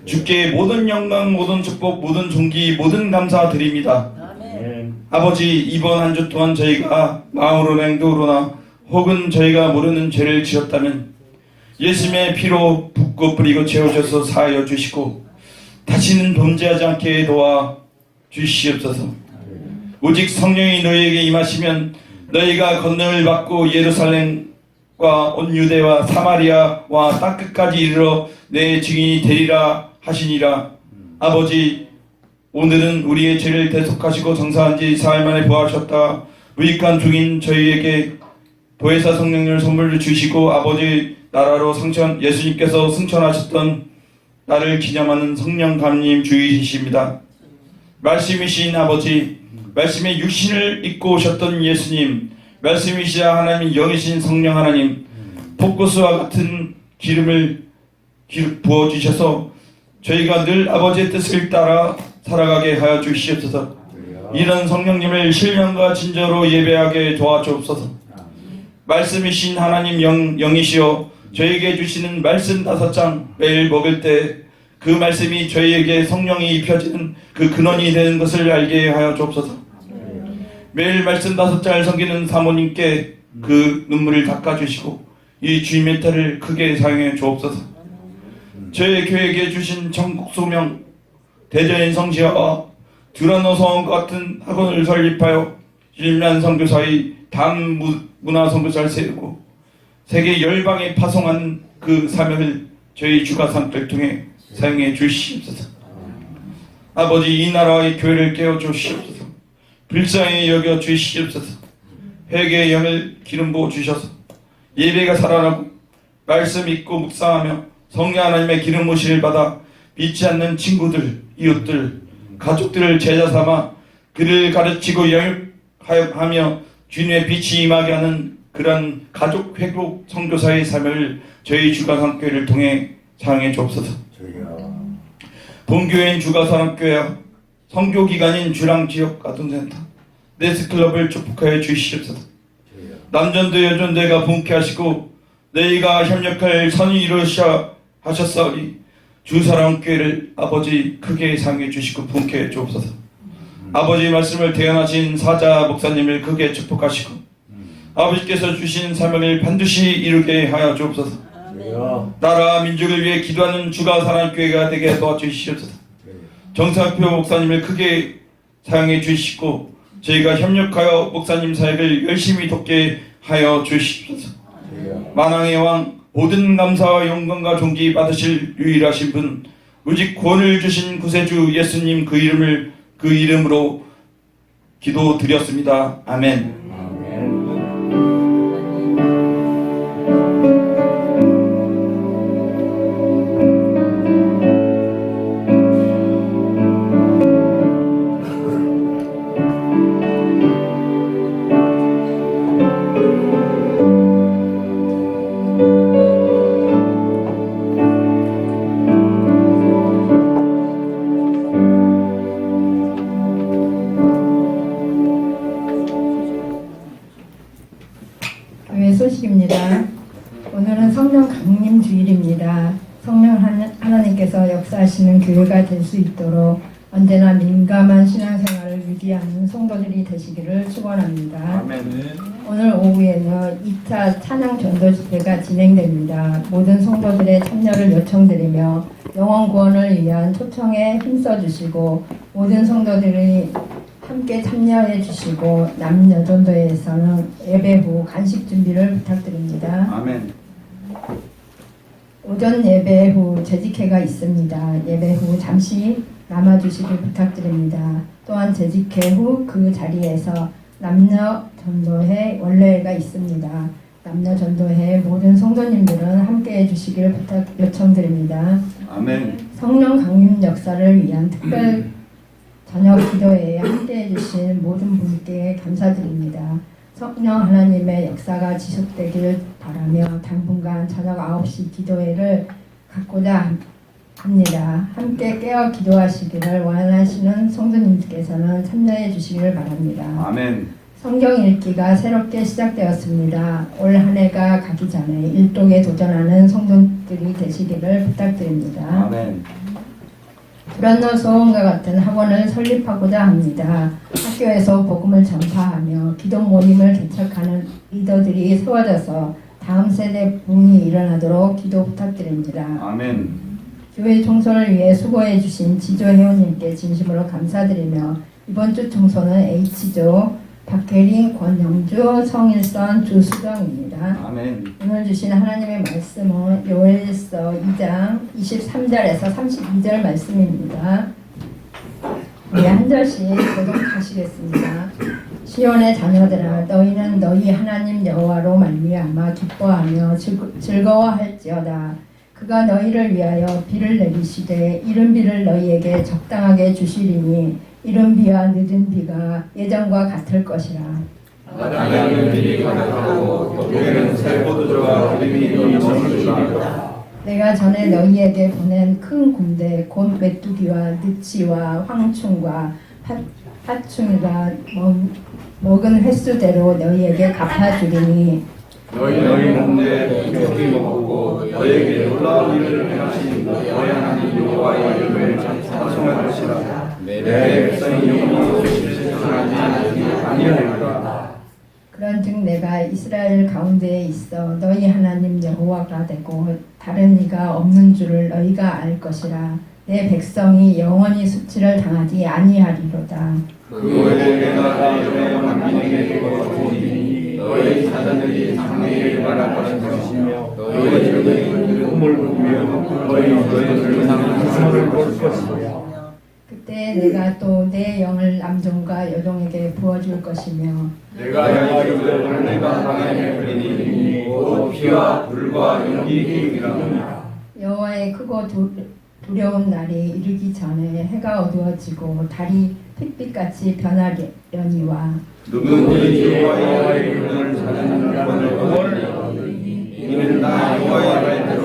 주께 모든 영광, 모든 축복, 모든 존귀, 모든 감사 드립니다. 아버지, 이번 한 주 동안 저희가 마음으로나 행동으로나 혹은 저희가 모르는 죄를 지었다면 예수님의 피로 붓고 뿌리고 채우셔서 사하여 주시고 다시는 범죄하지 않게 도와 주시옵소서. 오직 성령이 너희에게 임하시면 너희가 권능을 받고 예루살렘과 온 유대와 사마리아와 땅끝까지 이르러 내 증인이 되리라 하시니라. 아버지, 오늘은 우리의 죄를 대속하시고 정사한 지 사흘 만에 부활하셨다. 무익한 중인 저희에게 보혜사 성령을 선물로 주시고 아버지 나라로 예수님께서 승천하셨던 나를 기념하는 성령 감림 주이십니다. 말씀이신 아버지, 말씀의 육신을 입고 오셨던 예수님, 말씀이시자 하나님 영이신 성령 하나님, 벚꽃과 같은 기름을 부어주셔서 저희가 늘 아버지의 뜻을 따라 살아가게 하여 주시옵소서. 이런 성령님을 신령과 진저로 예배하게 도와주옵소서. 말씀이신 하나님 영이시여 저에게 주시는 말씀 5장 매일 먹을 때 그 말씀이 저희에게 성령이 입혀지는 그 근원이 되는 것을 알게 하여 주옵소서. 매일 말씀 5장을 섬기는 사모님께 그 눈물을 닦아주시고 이 주님의 딸을 크게 사용해 주옵소서. 저희 교회에게 주신 전국 소명 대전인 성지와 두라노 성원과 같은 학원을 설립하여 일만 선교사의 단 문화 선교사를 세우고 세계 열방에 파송하는 그 사명을 저희 주가상들 통해 사용해 주시옵소서. 아버지, 이 나라의 교회를 깨워 주시옵소서. 불쌍히 여겨 주시옵소서. 회개의 영을 기름 부어 주셔서 예배가 살아나고 말씀 읽고 묵상하며 성령 하나님의 기름 부으심을 받아 믿지 않는 친구들, 이웃들, 가족들을 제자 삼아 그를 가르치고 영육하며 주님의 빛이 임하게 하는 그런 가족 회복 선교사의 삶을 저희 주가산교회를 통해 사용해 주옵소서. 본교회인 주가산교회와 선교기관인 주랑지역 아동센터 네스클럽을 축복하여 주시옵소서. 남전도 여전대가 분케하시고 너희가 협력할 선이 이루셔 하셨사오니 주사랑교회를 아버지 크게 사용해 주시고 분케해 주옵소서. 아버지 말씀을 대언하신 사자 목사님을 크게 축복하시고 아버지께서 주신 사명을 반드시 이루게 하여 주옵소서. 나라 민족을 위해 기도하는 주가사랑교회가 되게 도와주시옵소서. 정상표 목사님을 크게 사용해 주시고 저희가 협력하여 목사님 사역을 열심히 돕게 하여 주시옵소서. 만왕의 왕, 모든 감사와 영광과 존귀 받으실 유일하신 분, 오직 구원을 주신 구세주 예수님 그 이름으로 기도드렸습니다. 아멘. 소식입니다. 오늘은 성령 강림 주일입니다. 성령 하나님께서 역사하시는 교회가 될 수 있도록 언제나 민감한 신앙생활을 유지하는 성도들이 되시기를 축원합니다. 오늘 오후에는 2차 찬양 전도 집회가 진행됩니다. 모든 성도들의 참여를 요청드리며 영혼 구원을 위한 초청에 힘써주시고 모든 성도들이 함께 참여해 주시고 남녀전도회에서는 예배 후 간식 준비를 부탁드립니다. 아멘. 오전 예배 후 재직회가 있습니다. 예배 후 잠시 남아주시길 부탁드립니다. 또한 재직회 후 그 자리에서 남녀전도회 원래회가 있습니다. 남녀전도회 모든 성도님들은 함께 해주시길 요청드립니다. 아멘. 성령 강림 역사를 위한 특별 저녁 기도회에 함께해 주신 모든 분께 감사드립니다. 성령 하나님의 역사가 지속되길 바라며 당분간 저녁 9시 기도회를 갖고자 합니다. 함께 깨어 기도하시기를 원하시는 성도님께서는 참여해 주시기를 바랍니다. 아멘. 성경 읽기가 새롭게 시작되었습니다. 올 한 해가 가기 전에 일독에 도전하는 성도들이 되시기를 부탁드립니다. 아멘. 불안노 소원과 같은 학원을 설립하고자 합니다. 학교에서 복음을 전파하며 기도 모임을 개척하는 리더들이 세워져서 다음 세대 부흥이 일어나도록 기도 부탁드립니다. 아멘. 교회 청소를 위해 수고해 주신 지조 회원님께 진심으로 감사드리며 이번 주 청소는 H조 박혜린, 권영주, 성일선, 주수정입니다. 아멘. 오늘 주신 하나님의 말씀은 요엘서 2장 23절에서 32절 말씀입니다. 우리 한 절씩 교독하시겠습니다. 시온의 자녀들아, 너희는 너희 하나님 여호와로 말미암아 기뻐하며 즐거워할지어다. 그가 너희를 위하여 비를 내리시되 이른 비를 너희에게 적당하게 주시리니 이른 비와 늦은 비가 예전과 같을 것이라. 나는 비리 가득하고 여기는 새 포도주와 기름이 넘치리라. 내가 전에 너희에게 보낸 큰 군대 곧 메뚜기와 느치와 황충과 파충이가 먹은 횟수대로 너희에게 갚아주리니 너희는 내 메뚜기 먹고 너희에게 놀라운 일을 행하신 너희 하나님 여호와의 이름을 찬송할 것이라. 내 백성이 영원히 실증하지 아니하리라. 그런즉 내가 이스라엘 가운데에 있어 너희 하나님 여호와가 되고 다른 이가 없는 줄을 너희가 알 것이라. 내 백성이 영원히 수치를 당하지 아니하리로다. 그 후에 내가 내 이름의 만민에게 거두리니 너희 자녀들이 장래를 말할 것이며 너희 자녀들이 꿈을 꾸며 너희들을 상을 볼 것이며 그때 내가 또 내 영을 남종과 여종에게 부어줄 것이며 내가 여기를 내가 강하게 부리니 곧 피와 불과 연기이라. 여호와의 크고 두려운 날이 이르기 전에 해가 어두워지고 달이 핏빛같이 변하려니와 누구든지 여호와의 이름을 찾는 자는 이는 나 여호와의 말대로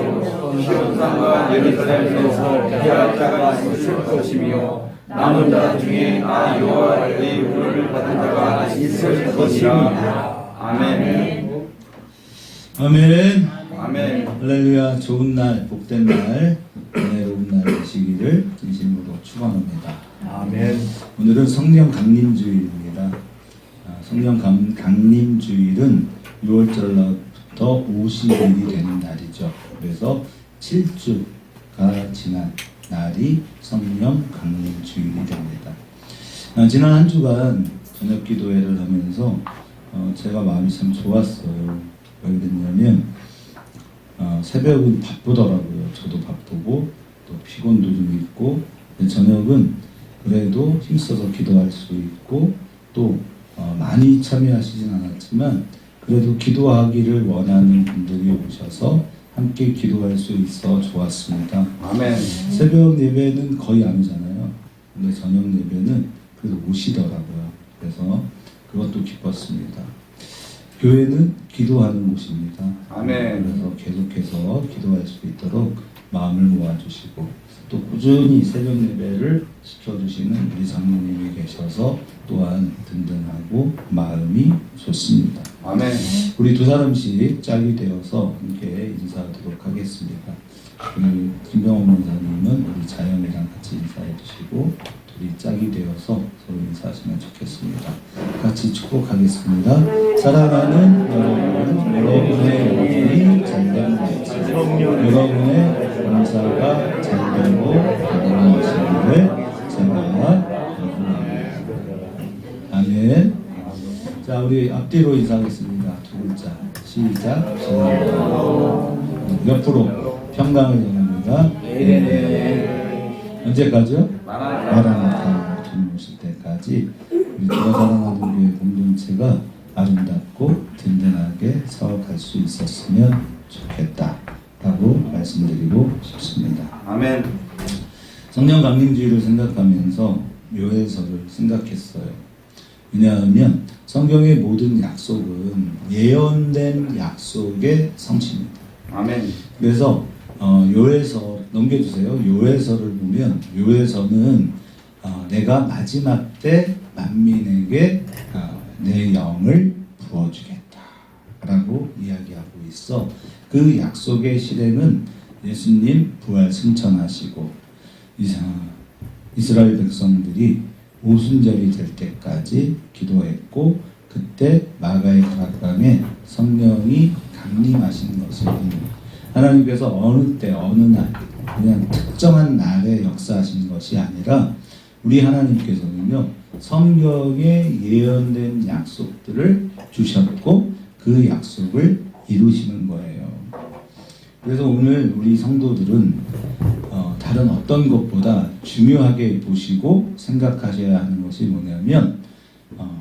시온산과 예루살렘에서 피할 자가 있을 것이며 남은 자 중에 나 여호와의 이름을 받은 자가 있을 것이라. 아멘. 아멘. 아멘. 할렐루야. 좋은 날, 복된 날, 은혜로운 날 되시기를 진심으로 축원합니다. 아멘. 오늘은 성령 강림주일입니다. 성령 강림주일은 6월절로부터 50일이 되는 날이죠. 그래서 7주가 지난 날이 성령 강림주일이 됩니다. 지난 한 주간 저녁 기도회를 하면서 제가 마음이 참 좋았어요. 왜 그랬냐면 새벽은 바쁘더라고요. 저도 바쁘고 또 피곤도 좀 있고, 저녁은 그래도 힘써서 기도할 수 있고 또 많이 참여하시진 않았지만 그래도 기도하기를 원하는 분들이 오셔서 함께 기도할 수 있어 좋았습니다. 아멘. 새벽 예배는 거의 안 오잖아요. 근데 저녁 예배는 그래도 오시더라고요. 그래서 그것도 기뻤습니다. 교회는 기도하는 곳입니다. 아멘. 그래서 계속해서 기도할 수 있도록 마음을 모아주시고 또 꾸준히 새벽 예배를 시켜주시는 우리 장로님이 계셔서 또한 든든하고 마음이 좋습니다. 아멘. 우리 두 사람씩 짝이 되어서 함께 인사하도록 하겠습니다. 우리 김병원 목사님은 우리 자연이랑 같이 인사해 주시고 둘이 짝이 되어서 서로 인사하시면 좋겠습니다. 같이 축복하겠습니다. 사랑하는 여러분, 여러분의 영혼이 잘되는지 여러분의 감사가 잘되고 건강하시기를 제가 기도합니다. 아멘. 자, 우리 앞뒤로 인사하겠습니다. 두 글자 시작. 옆으로 평강을 전합니다. 언제까지요? 마라나타 주님 오실 때까지 우리 주가 사랑하는 교회 공동체가 아름답고 든든하게 서갈 수 있었으면 좋겠다라고 말씀드리고 싶습니다. 아멘. 성령 강림주의를 생각하면서 요엘서를 생각했어요. 왜냐하면 성경의 모든 약속은 예언된 약속의 성취입니다. 아멘. 그래서 요엘서 넘겨주세요. 요엘서를 보면 요엘서는 내가 마지막 때 만민에게 내 영을 부어주겠다라고 이야기하고 있어. 그 약속의 실행은 예수님 부활 승천하시고 이스라엘 백성들이 오순절이 될 때까지 기도했고 그때 마가의 다락방에 성령이 강림하신 것을 하나님께서 어느 때 어느 날 그냥 특정한 날에 역사하신 것이 아니라 우리 하나님께서는요 성경에 예언된 약속들을 주셨고 그 약속을 이루시는 거예요. 그래서 오늘 우리 성도들은 다른 어떤 것보다 중요하게 보시고 생각하셔야 하는 것이 뭐냐면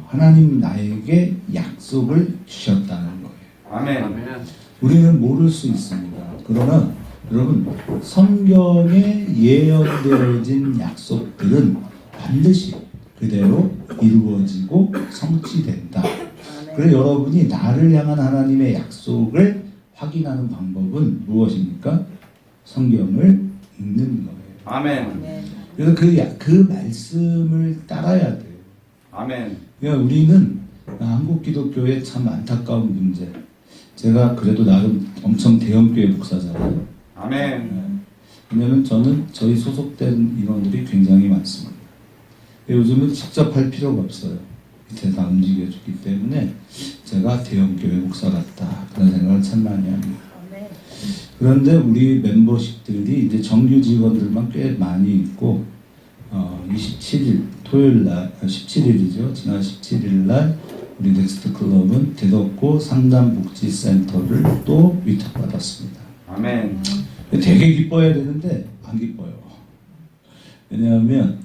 하나님 나에게 약속을 주셨다는 거예요. 아멘. 우리는 모를 수 있습니다. 그러나 여러분 성경에 예언되어진 약속들은 반드시 그대로 이루어지고 성취된다. 그래서 여러분이 나를 향한 하나님의 약속을 확인하는 방법은 무엇입니까? 성경을 읽는 거예요. 아멘. 그래서 그 말씀을 따라야 돼요. 아멘. 그러니까 우리는 한국 기독교의 참 안타까운 문제. 제가 그래도 나름 엄청 대형교회 목사잖아요. 아멘. 왜냐면 저는 저희 소속된 인원들이 굉장히 많습니다. 요즘은 직접 할 필요가 없어요. 밑에 다 움직여주기 때문에 제가 대형교회 목사 같다 그런 생각을 참 많이 합니다. 그런데 우리 멤버십들이 이제 정규 직원들만 꽤 많이 있고 27일 토요일 날 17일이죠. 지난 17일 날 우리 넥스트 클럽은 대덕구 상담복지센터를 또 위탁받았습니다. 아멘. 되게 기뻐해야 되는데 안 기뻐요. 왜냐하면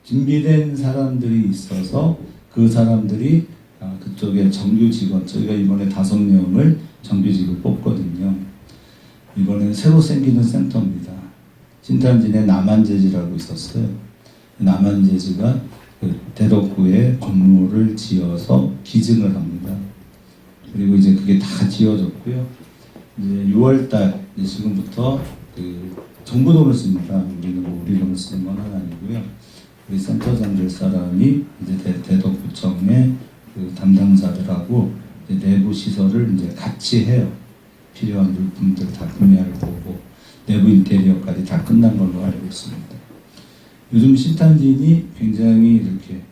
준비된 사람들이 있어서 그 사람들이 그쪽에 정규직원 저희가 이번에 5명을 정규직을 뽑거든요. 이번에 새로 생기는 센터입니다. 신탄진에 남한재지라고 있었어요. 남한재지가 그 대덕구에 건물을 지어서 기증을 합니다. 그리고 이제 그게 다 지어졌고요. 이제 6월달 지금부터 그 정부 돈을 씁니다. 우리는 뭐 우리 돈을 쓰는 건 아니고요. 우리 센터장 될 사람이 이제 대덕구청의 그 담당자들하고 이제 내부 시설을 이제 같이 해요. 필요한 물품들 다 구매할 거고 내부 인테리어까지 다 끝난 걸로 알고 있습니다. 요즘 신탄진이 굉장히 이렇게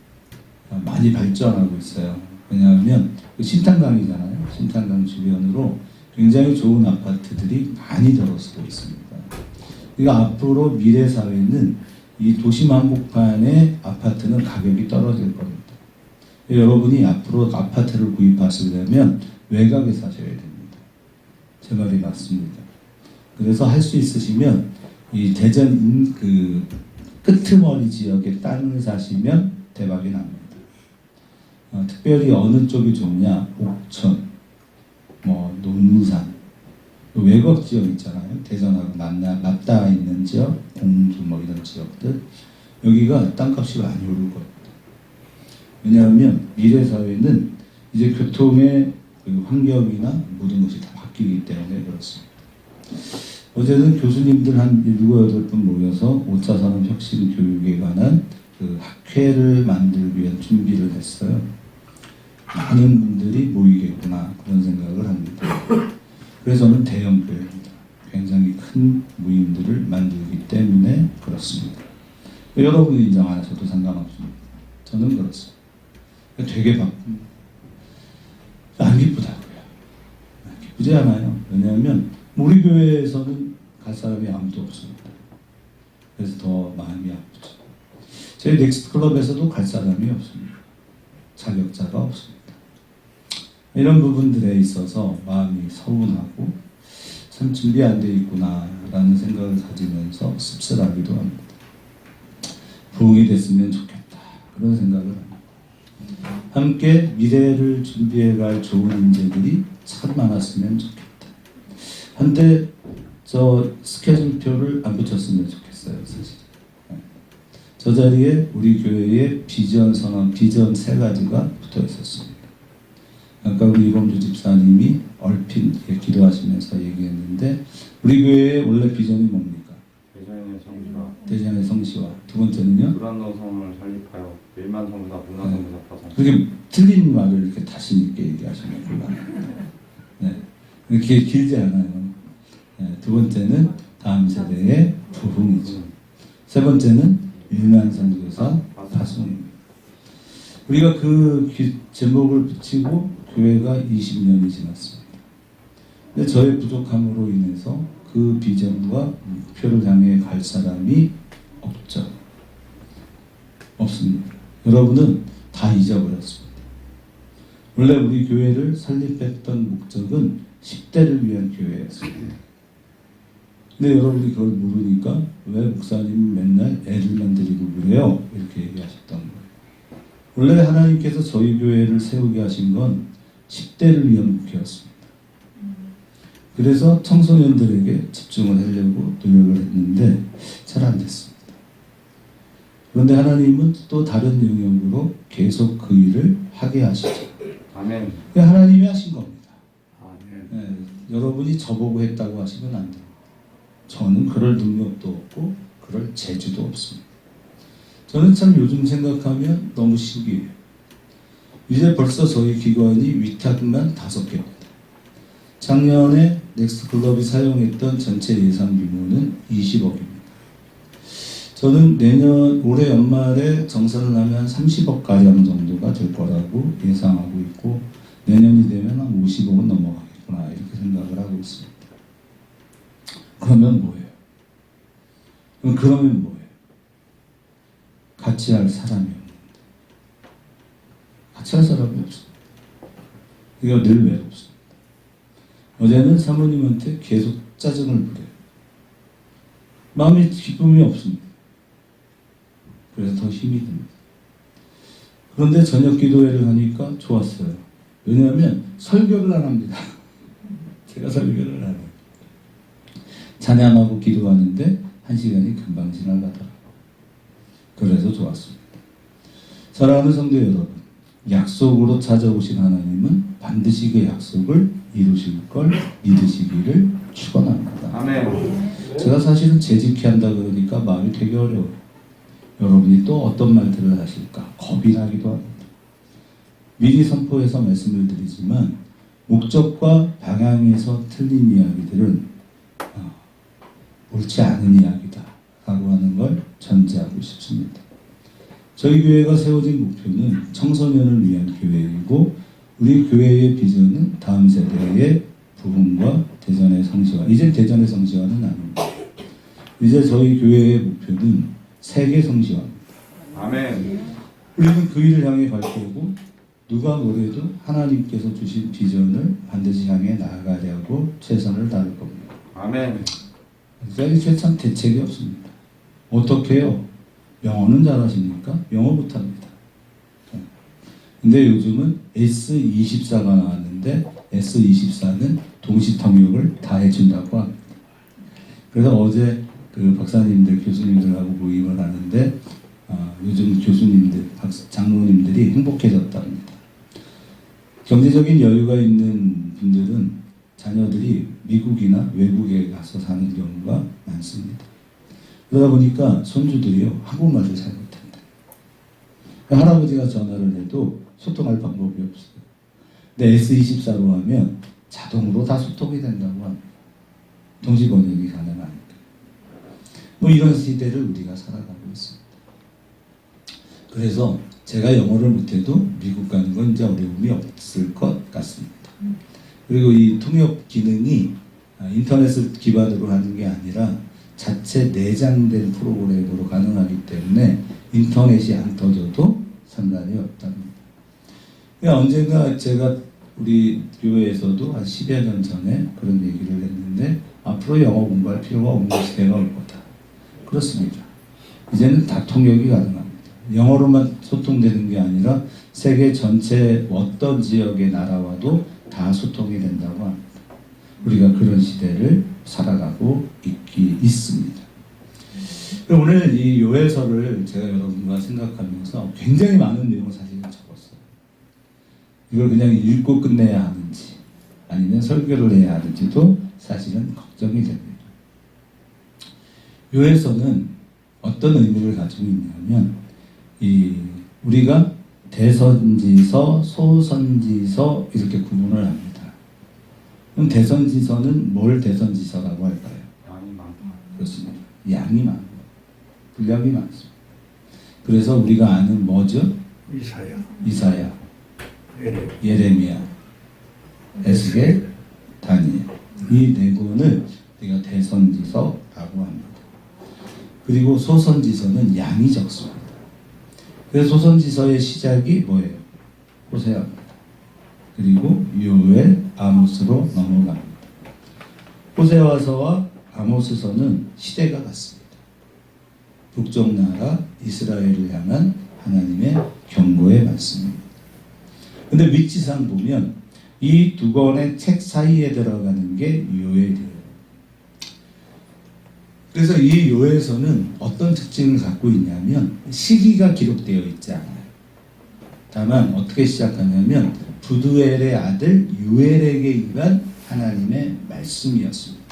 많이 발전하고 있어요. 왜냐하면 그 신탄강이잖아요. 신탄강 주변으로 굉장히 좋은 아파트들이 많이 들어서고 있습니다. 그러니까 앞으로 미래 사회는 이 도심 한복판의 아파트는 가격이 떨어질 겁니다. 여러분이 앞으로 아파트를 구입하시려면 외곽에 사셔야 됩니다. 제 말이 맞습니다. 그래서 할 수 있으시면 이 대전 그 끄트머리 지역에 땅을 사시면 대박이 납니다. 특별히 어느 쪽이 좋냐? 옥천, 뭐 논산, 외곽 지역 있잖아요. 대전하고 맞닿아 있는 지역, 공주 뭐 이런 지역들 여기가 땅값이 많이 오를 겁니다. 왜냐하면 미래 사회는 이제 교통의 그 환경이나 모든 것이 다 바뀌기 때문에 그렇습니다. 어제는 교수님들 한 7, 8분 모여서 5차 산업 혁신 교육에 관한 그 학회를 만들기 위한 준비를 했어요. 많은 분들이 모이겠구나 그런 생각을 합니다. 그래서 저는 대형 교회입니다. 굉장히 큰 모임들을 만들기 때문에 그렇습니다. 여러분이 인정 안 하셔도 상관없습니다. 저는 그렇습니다. 되게 바쁩니다. 안 기쁘다고요. 기쁘지 않아요. 왜냐하면 우리 교회에서는 갈 사람이 아무도 없습니다. 그래서 더 마음이 아프죠. 저희 넥스트 클럽에서도 갈 사람이 없습니다. 자격자가 없습니다. 이런 부분들에 있어서 마음이 서운하고 참 준비 안 돼 있구나 라는 생각을 가지면서 씁쓸하기도 합니다. 부흥이 됐으면 좋겠다 그런 생각을 합니다. 함께 미래를 준비해갈 좋은 인재들이 참 많았으면 좋겠다. 한때 저 스케줄표를 안 붙였으면 좋겠어요. 사실 저 자리에 우리 교회의 비전 선언, 비전 3가지가 붙어 있었습니다. 아까 우리 이범주 집사님이 얼핏 기도하시면서 얘기했는데 우리 교회의 원래 비전이 뭡니까? 대전의 성시와 대전의 성시와 두 번째는요? 불안노성을 설립하여 일만 성사, 문화 성사 파송. 그렇게 틀린 말을 이렇게 자신 있게 얘기하시는구나. 네, 그렇게 길지 않아요. 네, 두 번째는 다음 세대의 부흥이죠. 세 번째는 일만 선교사 파송입니다. 우리가 그 제목을 붙이고 교회가 20년이 지났습니다. 근데 저의 부족함으로 인해서 그 비전과 목표를 향해 갈 사람이 없죠. 없습니다. 여러분은 다 잊어버렸습니다. 원래 우리 교회를 설립했던 목적은 10대를 위한 교회였습니다. 근데 여러분이 그걸 모르니까 왜 목사님 맨날 애들만 데리고 그래요? 이렇게 얘기하셨던 거예요. 원래 하나님께서 저희 교회를 세우게 하신 건 10대를 위한 목표였습니다. 그래서 청소년들에게 집중을 하려고 노력을 했는데 잘 안 됐습니다. 그런데 하나님은 또 다른 영역으로 계속 그 일을 하게 하시죠. 아멘. 하나님이 하신 겁니다. 아멘. 네, 여러분이 저보고 했다고 하시면 안 돼요. 저는 그럴 능력도 없고 그럴 재주도 없습니다. 저는 참 요즘 생각하면 너무 신기해요. 이제 벌써 저희 기관이 위탁만 5개입니다. 작년에 넥스트클럽이 사용했던 전체 예산 규모는 20억입니다. 저는 올해 연말에 정산을 하면 한 30억 가량 정도가 될 거라고 예상하고 있고, 내년이 되면 한 50억은 넘어가겠구나 이렇게 생각을 하고 있습니다. 그러면 뭐예요? 그러면 뭐예요? 같이 할 사람이 없는데, 같이 할 사람이 없습니다. 이거 늘 외롭습니다. 어제는 사모님한테 계속 짜증을 부려요. 마음에 기쁨이 없습니다. 그래서 더 힘이 듭니다. 그런데 저녁 기도회를 하니까 좋았어요. 왜냐하면 설교를 안 합니다. 제가 설교를 안 해요. 찬양하고 기도하는데 1시간이 금방 지나가더라고요. 그래서 좋았습니다. 사랑하는 성도 여러분, 약속으로 찾아오신 하나님은 반드시 그 약속을 이루실 걸 믿으시기를 축원합니다. 아멘. 제가 사실은 재직히 한다 그러니까 마음이 되게 어려워요. 여러분이 또 어떤 말들을 하실까 겁이 나기도 합니다. 미리 선포해서 말씀을 드리지만 목적과 방향에서 틀린 이야기들은 옳지 않은 이야기다 라고 하는 걸 전제하고 싶습니다. 저희 교회가 세워진 목표는 청소년을 위한 교회이고, 우리 교회의 비전은 다음 세대의 부흥과 대전의 성시화. 이제 대전의 성시화는 아닙니다. 이제 저희 교회의 목표는 세계 성시화입니다. 아멘. 우리는 그 일을 향해 갈 거고, 누가 뭐래도 하나님께서 주신 비전을 반드시 향해 나아가려고 최선을 다할 겁니다. 아멘. 그러니까 이게 참 대책이 없습니다. 어떻게 해요? 영어는 잘하십니까? 영어 못합니다. 근데 요즘은 S24가 나왔는데 S24는 동시 통역을 다 해준다고 합니다. 그래서 어제 그 박사님들, 교수님들하고 모임을 하는데 요즘 교수님들, 장로님들이 행복해졌답니다. 경제적인 여유가 있는 분들은 자녀들이 미국이나 외국에 가서 사는 경우가 많습니다. 그러다 보니까 손주들이요, 한국말을 잘 못한다. 할아버지가 전화를 해도 소통할 방법이 없어요. 근데 S24로 하면 자동으로 다 소통이 된다고 합니다. 동시 번역이 가능하니까. 뭐 이런 시대를 우리가 살아가고 있습니다. 그래서 제가 영어를 못해도 미국 가는 건 이제 어려움이 없을 것 같습니다. 그리고 이 통역 기능이 인터넷을 기반으로 하는 게 아니라 자체 내장된 프로그램으로 가능하기 때문에 인터넷이 안 터져도 상관이 없답니다. 그러니까 언젠가 제가 우리 교회에서도 한 10여 년 전에 그런 얘기를 했는데, 앞으로 영어 공부할 필요가 없는 시대가 올 거다. 그렇습니다. 이제는 다 통역이 가능합니다. 영어로만 소통되는 게 아니라 세계 전체 어떤 지역의 나라와도 다 소통이 된다고 합니다. 우리가 그런 시대를 살아가고 있습니다. 오늘 이 요엘서를 제가 여러분과 생각하면서 굉장히 많은 내용을 사실은 적었어요. 이걸 그냥 읽고 끝내야 하는지 아니면 설교를 해야 하는지도 사실은 걱정이 됩니다. 요엘서는 어떤 의미를 가지고 있냐면, 우리가 대선지서, 소선지서 이렇게 구분을 합니다. 그럼 대선지서는 뭘 대선지서라고 할까요? 양이 많다. 그렇습니다. 양이 많은 것. 분량이 많습니다. 그래서 우리가 아는 뭐죠? 이사야, 예레미야, 에스겔, 다니엘. 이 네 권을 우리가 대선지서라고 합니다. 그리고 소선지서는 양이 적습니다. 그래서 소선지서의 시작이 뭐예요? 호세아입니다. 그리고 요엘, 아모스로 넘어갑니다. 호세아서와 아모스서는 시대가 같습니다. 북쪽 나라 이스라엘을 향한 하나님의 경고의 말씀입니다. 근데 위치상 보면 이 두 권의 책 사이에 들어가는 게 요엘이에요. 그래서 이 요엘서는 어떤 특징을 갖고 있냐면 시기가 기록되어 있지 않아요. 다만 어떻게 시작하냐면 부두엘의 아들 유엘에게 임한 하나님의 말씀이었습니다.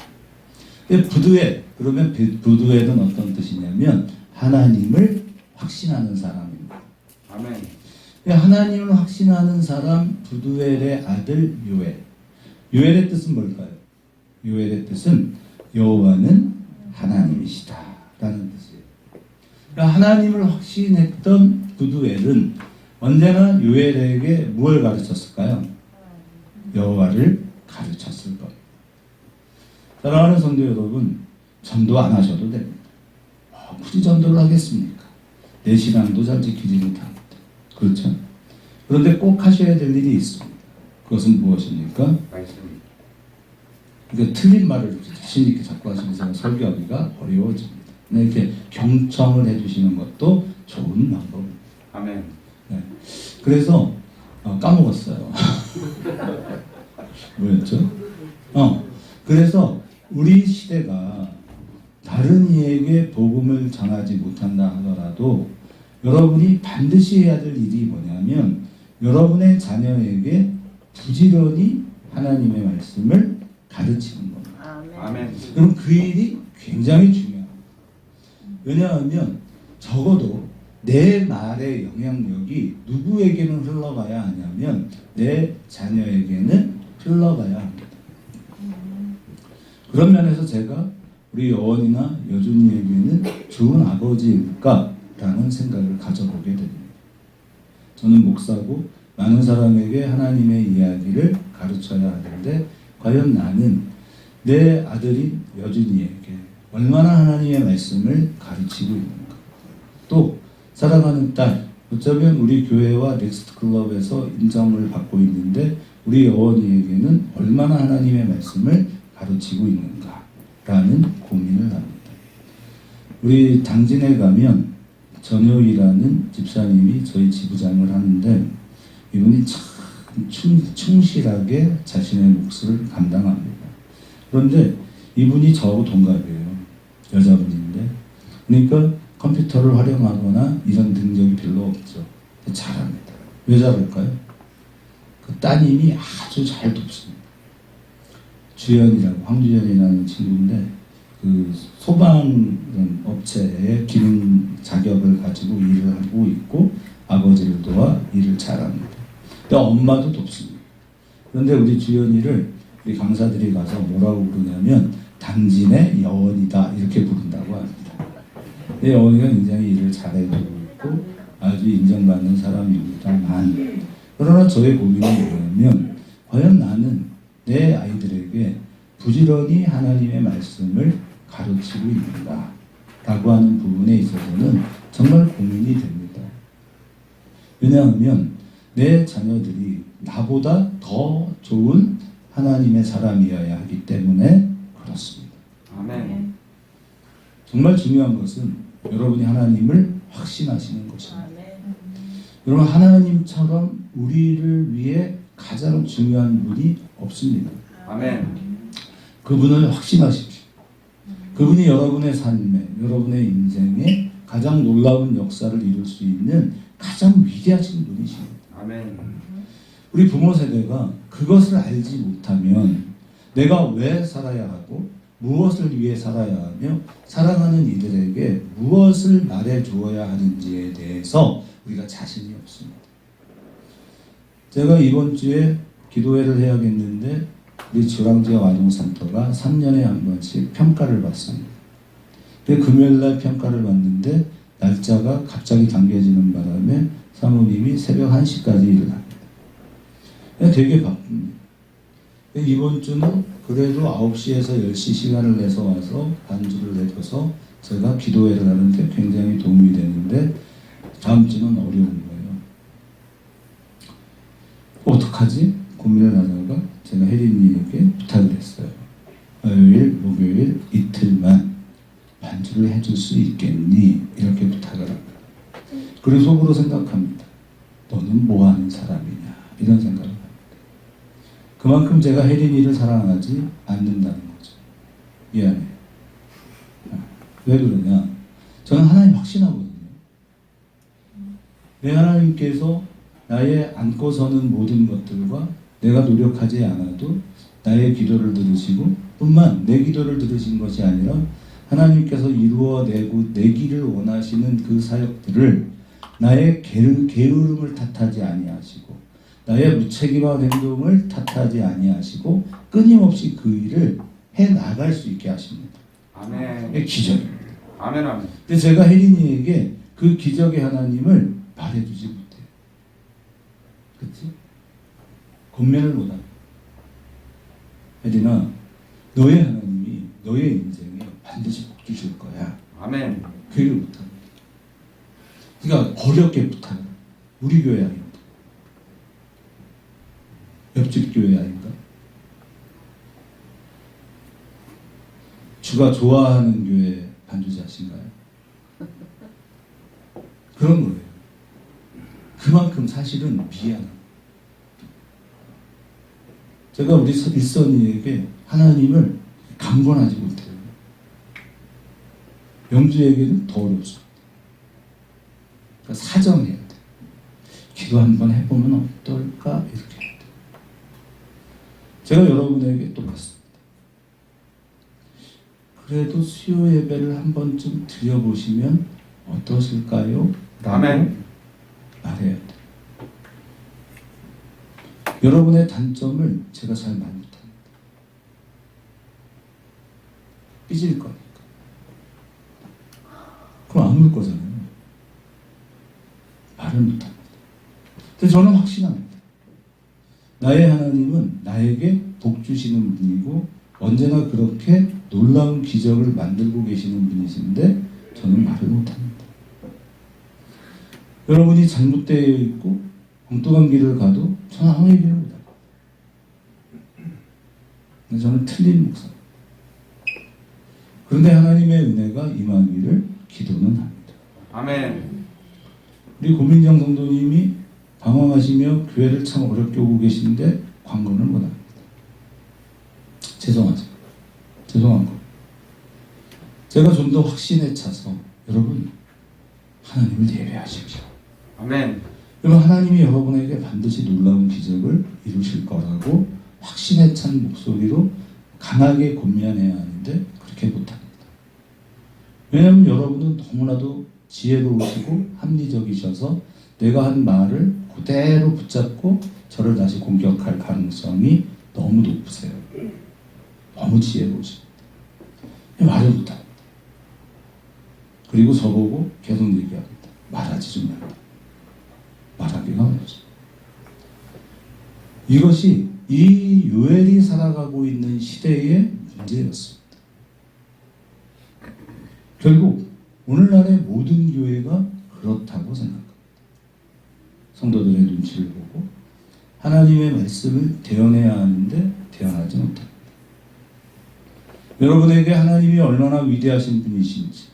부두엘, 그러면 부두엘은 어떤 뜻이냐면 하나님을 확신하는 사람입니다. 아멘. 하나님을 확신하는 사람 부두엘의 아들 요엘. 요엘의 뜻은 뭘까요? 요엘의 뜻은 여호와는 하나님이시다 라는 뜻이에요. 그러니까 하나님을 확신했던 부두엘은 언제나 요엘에게 무엇을 가르쳤을까요? 여호와를 가르쳤을 겁니다. 사랑하는 성도 여러분, 전도 안 하셔도 됩니다. 굳이 전도를 하겠습니까? 내 신앙도 잘 지키지 못합니다. 그렇죠? 그런데 꼭 하셔야 될 일이 있습니다. 그것은 무엇입니까? 말씀입니다. 그러니까 틀린 말을 자신 있게 자꾸 하시면서 설교하기가 어려워집니다. 이렇게 경청을 해주시는 것도 좋은 방법입니다. 아멘. 네. 그래서 까먹었어요. 뭐였죠? 그래서 우리 시대가 다른 이에게 복음을 전하지 못한다 하더라도 여러분이 반드시 해야 될 일이 뭐냐면 여러분의 자녀에게 부지런히 하나님의 말씀을 가르치는 겁니다. 아멘. 그럼 그 일이 굉장히 중요합니다. 왜냐하면 적어도 내 말의 영향력이 누구에게는 흘러가야 하냐면 내 자녀에게는 흘러가야 합니다. 그런 면에서 제가 우리 여원이나 여준이에게는 좋은 아버지일까라는 생각을 가져보게 됩니다. 저는 목사고 많은 사람에게 하나님의 이야기를 가르쳐야 하는데 과연 나는 내 아들인 여준이에게 얼마나 하나님의 말씀을 가르치고 있는가. 또 사랑하는 딸, 어쩌면 우리 교회와 넥스트 클럽에서 인정을 받고 있는데 우리 여원이에게는 얼마나 하나님의 말씀을 가르치고 있는가라는 고민을 합니다. 우리 당진에 가면 전효이라는 집사님이 저희 지부장을 하는데 이분이 참 충실하게 자신의 몫을 감당합니다. 그런데 이분이 저하고 동갑이에요. 여자분인데. 그러니까 컴퓨터를 활용하거나 이런 능력이 별로 없죠. 잘합니다. 왜 잘할까요? 그 따님이 아주 잘 돕습니다. 주연이라고, 황주연이라는 친구인데 그 소방 업체에 기능 자격을 가지고 일을 하고 있고 아버지를 도와 일을 잘합니다. 근데 엄마도 돕습니다. 그런데 우리 주연이를 우리 강사들이 가서 뭐라고 부르냐면 당진의 여원이다 이렇게 부른다고 합니다. 여원이가 굉장히 일을 잘해주고 있고 아주 인정받는 사람입니다만 그러나 저의 고민은 뭐냐면 과연 나는 내 아이들에게 부지런히 하나님의 말씀을 가르치고 있는가 라고 하는 부분에 있어서는 정말 고민이 됩니다. 왜냐하면 내 자녀들이 나보다 더 좋은 하나님의 사람이어야 하기 때문에 그렇습니다. 아멘. 정말 중요한 것은 여러분이 하나님을 확신하시는 것입니다. 여러분 하나님처럼 우리를 위해 가장 중요한 분이 없습니다. 아멘. 그분을 확신하십시오. 그분이 여러분의 삶에, 여러분의 인생에 가장 놀라운 역사를 이룰 수 있는 가장 위대하신 분이십니다. 아멘. 우리 부모 세대가 그것을 알지 못하면 내가 왜 살아야 하고 무엇을 위해 살아야 하며 사랑하는 이들에게 무엇을 말해 주어야 하는지에 대해서 우리가 자신이 없습니다. 제가 이번 주에 기도회를 해야겠는데 우리 주랑지역 아동센터가 3년에 한 번씩 평가를 받습니다. 근데 금요일날 평가를 받는데 날짜가 갑자기 당겨지는 바람에 사모님이 새벽 1시까지 일을 합니다. 되게 바쁩니다. 이번 주는 그래도 9시에서 10시 시간을 내서 와서 반주를 내줘서 제가 기도회를 하는데 굉장히 도움이 되는데 다음 주는 어려운 거예요. 어떡하지? 고민을 하다가 제가 혜린이에게 부탁을 했어요. 화요일, 목요일 이틀만 반주를 해줄 수 있겠니? 이렇게 부탁을 합니다. 그리고 속으로 생각합니다. 너는 뭐 하는 사람이냐? 이런 생각을 합니다. 그만큼 제가 혜린이를 사랑하지 않는다는 거죠. 미안해. 왜 그러냐? 저는 하나님 확신하거든요. 내 하나님께서 나의 안고 서는 모든 것들과 내가 노력하지 않아도 나의 기도를 들으시고 뿐만 내 기도를 들으신 것이 아니라 하나님께서 이루어내고 내기를 원하시는 그 사역들을 나의 게으름을 탓하지 아니하시고 나의 무책임한 행동을 탓하지 아니하시고 끊임없이 그 일을 해 나갈 수 있게 하십니다. 아멘. 이게 기적입니다. 아멘. 아멘. 근데 제가 혜린이에게 그 기적의 하나님을 말해주지 못해요. 그치? 권면을 못합니다. 혜린아, 너의 하나님이 너의 인생에 반드시 복 주실 거야. 아멘. 그 얘기를 못합니다. 그러니까 어렵게 부탁을. 우리 교회 아닙니다. 옆집 교회 아닌가? 주가 좋아하는 교회 반주자신가요? 그런 거예요. 그만큼 사실은 미안합니다. 제가 우리 일선이에게 하나님을 강권하지 못해요. 영주에게는 더 어렵습니다. 그러니까 사정해야 돼. 기도 한번 해보면 어떨까? 이렇게 해야 돼. 제가 여러분에게 똑같습니다. 그래도 수요 예배를 한 번쯤 드려보시면 어떠실까요? 라고 아멘. 말해야 돼. 여러분의 단점을 제가 잘 말 못합니다. 삐질 거니까. 그럼 안 올 거잖아요. 말을 못합니다. 근데 저는 확신합니다. 나의 하나님은 나에게 복 주시는 분이고 언제나 그렇게 놀라운 기적을 만들고 계시는 분이신데 저는 말을 못합니다. 여러분이 잘못되어 있고 엉뚱한 길을 가도 저는 아무 얘기를 못합니다. 근데 저는 틀린 목사입니다. 그런데 하나님의 은혜가 임하기를 기도는 합니다. 아멘. 우리 고민정 성도님이 방황하시며 교회를 참 어렵게 오고 계신데 광고는 못합니다. 죄송하죠. 죄송한 거. 제가 좀 더 확신에 차서 여러분 하나님을 예배하십시오. 아멘. 그러면 하나님이 여러분에게 반드시 놀라운 기적을 이루실 거라고 확신에 찬 목소리로 강하게 권면해야 하는데 그렇게 못합니다. 왜냐하면 여러분은 너무나도 지혜로우시고 합리적이셔서 내가 한 말을 그대로 붙잡고 저를 다시 공격할 가능성이 너무 높으세요. 너무 지혜로우십니다. 말을 못합니다. 그리고 저보고 계속 얘기합니다. 말하지 좀 말라. 말하기가 어렵습니다. 이것이 이 요엘이 살아가고 있는 시대의 문제였습니다. 결국 오늘날의 모든 교회가 그렇다고 생각합니다. 성도들의 눈치를 보고 하나님의 말씀을 대언해야 하는데 대언하지 못합니다. 여러분에게 하나님이 얼마나 위대하신 분이신지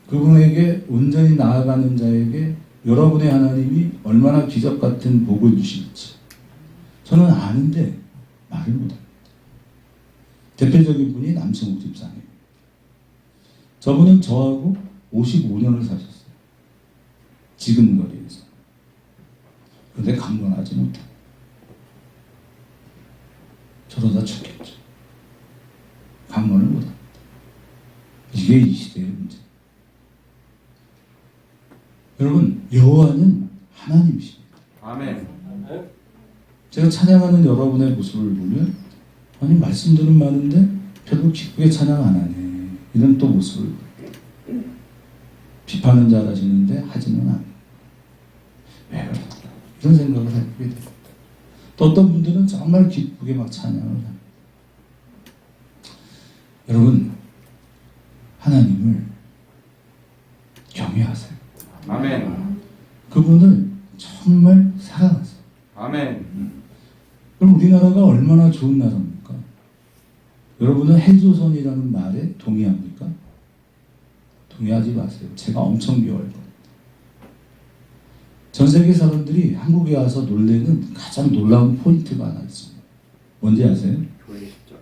그분에게 온전히 나아가는 자에게 여러분의 하나님이 얼마나 기적 같은 복을 주실지 저는 아는데 말을 못합니다. 대표적인 분이 남승욱 집사님. 저분은 저하고 55년을 사셨어요. 지금 거리에서. 그런데 강권하지 못합니다. 저러다 죽겠죠. 강권을 못합니다. 이게 이 시대의 문제. 여러분 여호와는 하나님이십니다. 아멘. 제가 찬양하는 여러분의 모습을 보면 아니 말씀들은 많은데 별로 기쁘게 찬양 안 하네 이런 또 모습을 비판은 잘하시는데 하지는 않아요. 왜 그럴까? 이런 생각을 하게 됩니다. 또 어떤 분들은 정말 기쁘게 막 찬양을 합니다. 여러분, 하나님을 경외하세요. 아멘. 그분을 정말 사랑하세요. 아멘. 그럼 우리나라가 얼마나 좋은 나라입니까? 여러분은 헬조선이라는 말에 동의합니까? 동의하지 마세요. 제가 엄청 미워할 겁니다. 전 세계 사람들이 한국에 와서 놀래는 가장 놀라운 포인트가 하나 있습니다. 뭔지 아세요? 교회 십자.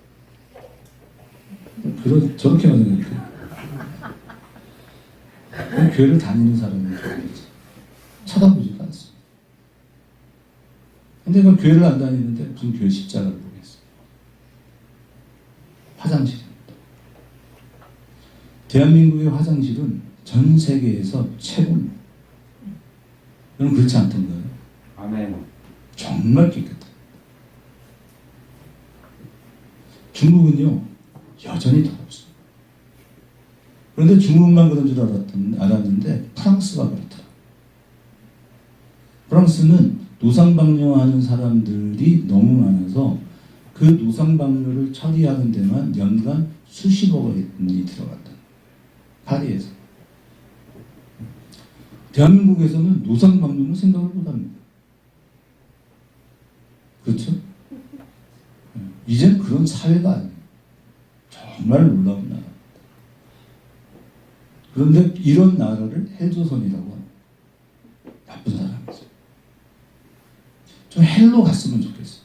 저렇게만 생각해요. 그럼 교회를 다니는 사람은 교회지. 쳐다보지도 않습니다. 근데 그 교회를 안 다니는데 무슨 교회 십자가를 보겠어요. 화장실입니다. 대한민국의 화장실은 전 세계에서 최고입니다. 여러분 그렇지 않던가요? 아멘. 정말 깨끗해요. 중국은요 여전히 더럽습니다. 그런데 중국만 그런 줄 알았는데 프랑스가 그렇더라. 프랑스는 노상방뇨하는 사람들이 너무 많아서 그 노상방뇨를 처리하는 데만 연간 수십억 원이 들어갔다. 파리에서. 대한민국에서는 노상방뇨는 생각을 못합니다. 그렇죠? 이제는 그런 사회가 아니에요. 정말 놀라운 나라. 그런데 이런 나라를 헬조선이라고 합니다. 나쁜 사람이죠. 좀 헬로 갔으면 좋겠어요.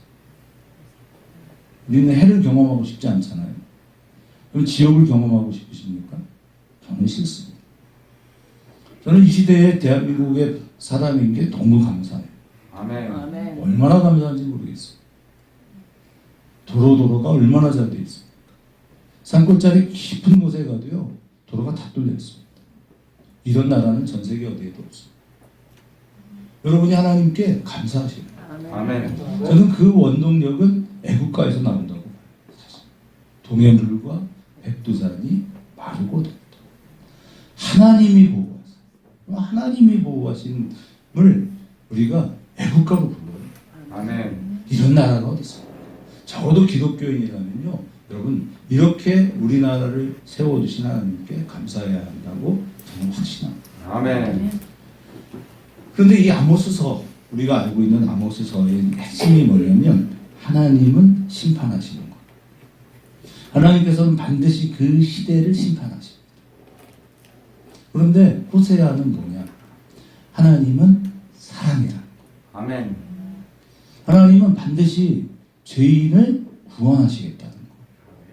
우리는 헬을 경험하고 싶지 않잖아요. 그럼 지옥을 경험하고 싶으십니까? 저는 싫습니다. 저는 이 시대에 대한민국의 사람인 게 너무 감사해요. 아멘. 아멘. 얼마나 감사한지 모르겠어요. 도로가 얼마나 잘 돼 있습니까? 산골짜리 깊은 곳에 가도요 도로가 다 뚫려 있습니다. 이런 나라는 전 세계 어디에도 없습니다. 여러분이 하나님께 감사하시고 아멘. 저는 그 원동력은 애국가에서 나온다고 봐요. 동해물과 백두산이 마르고 든다. 하나님이 보호하세요. 하나님이 보호하심을 우리가 애국가로 불러요. 아멘. 이런 나라가 어디 있어요? 적어도 기독교인이라면요, 여러분 이렇게 우리나라를 세워주신 하나님께 감사해야 한다고 저는 확신합니다. 아멘. 그런데 이 아모스서 우리가 알고 있는 아모스서의 핵심이 뭐냐면 하나님은 심판하시는 거예요. 하나님께서는 반드시 그 시대를 심판하십니다. 그런데 호세아는 뭐냐? 하나님은 사랑이라. 아멘. 하나님은 반드시 죄인을 구원하시겠다는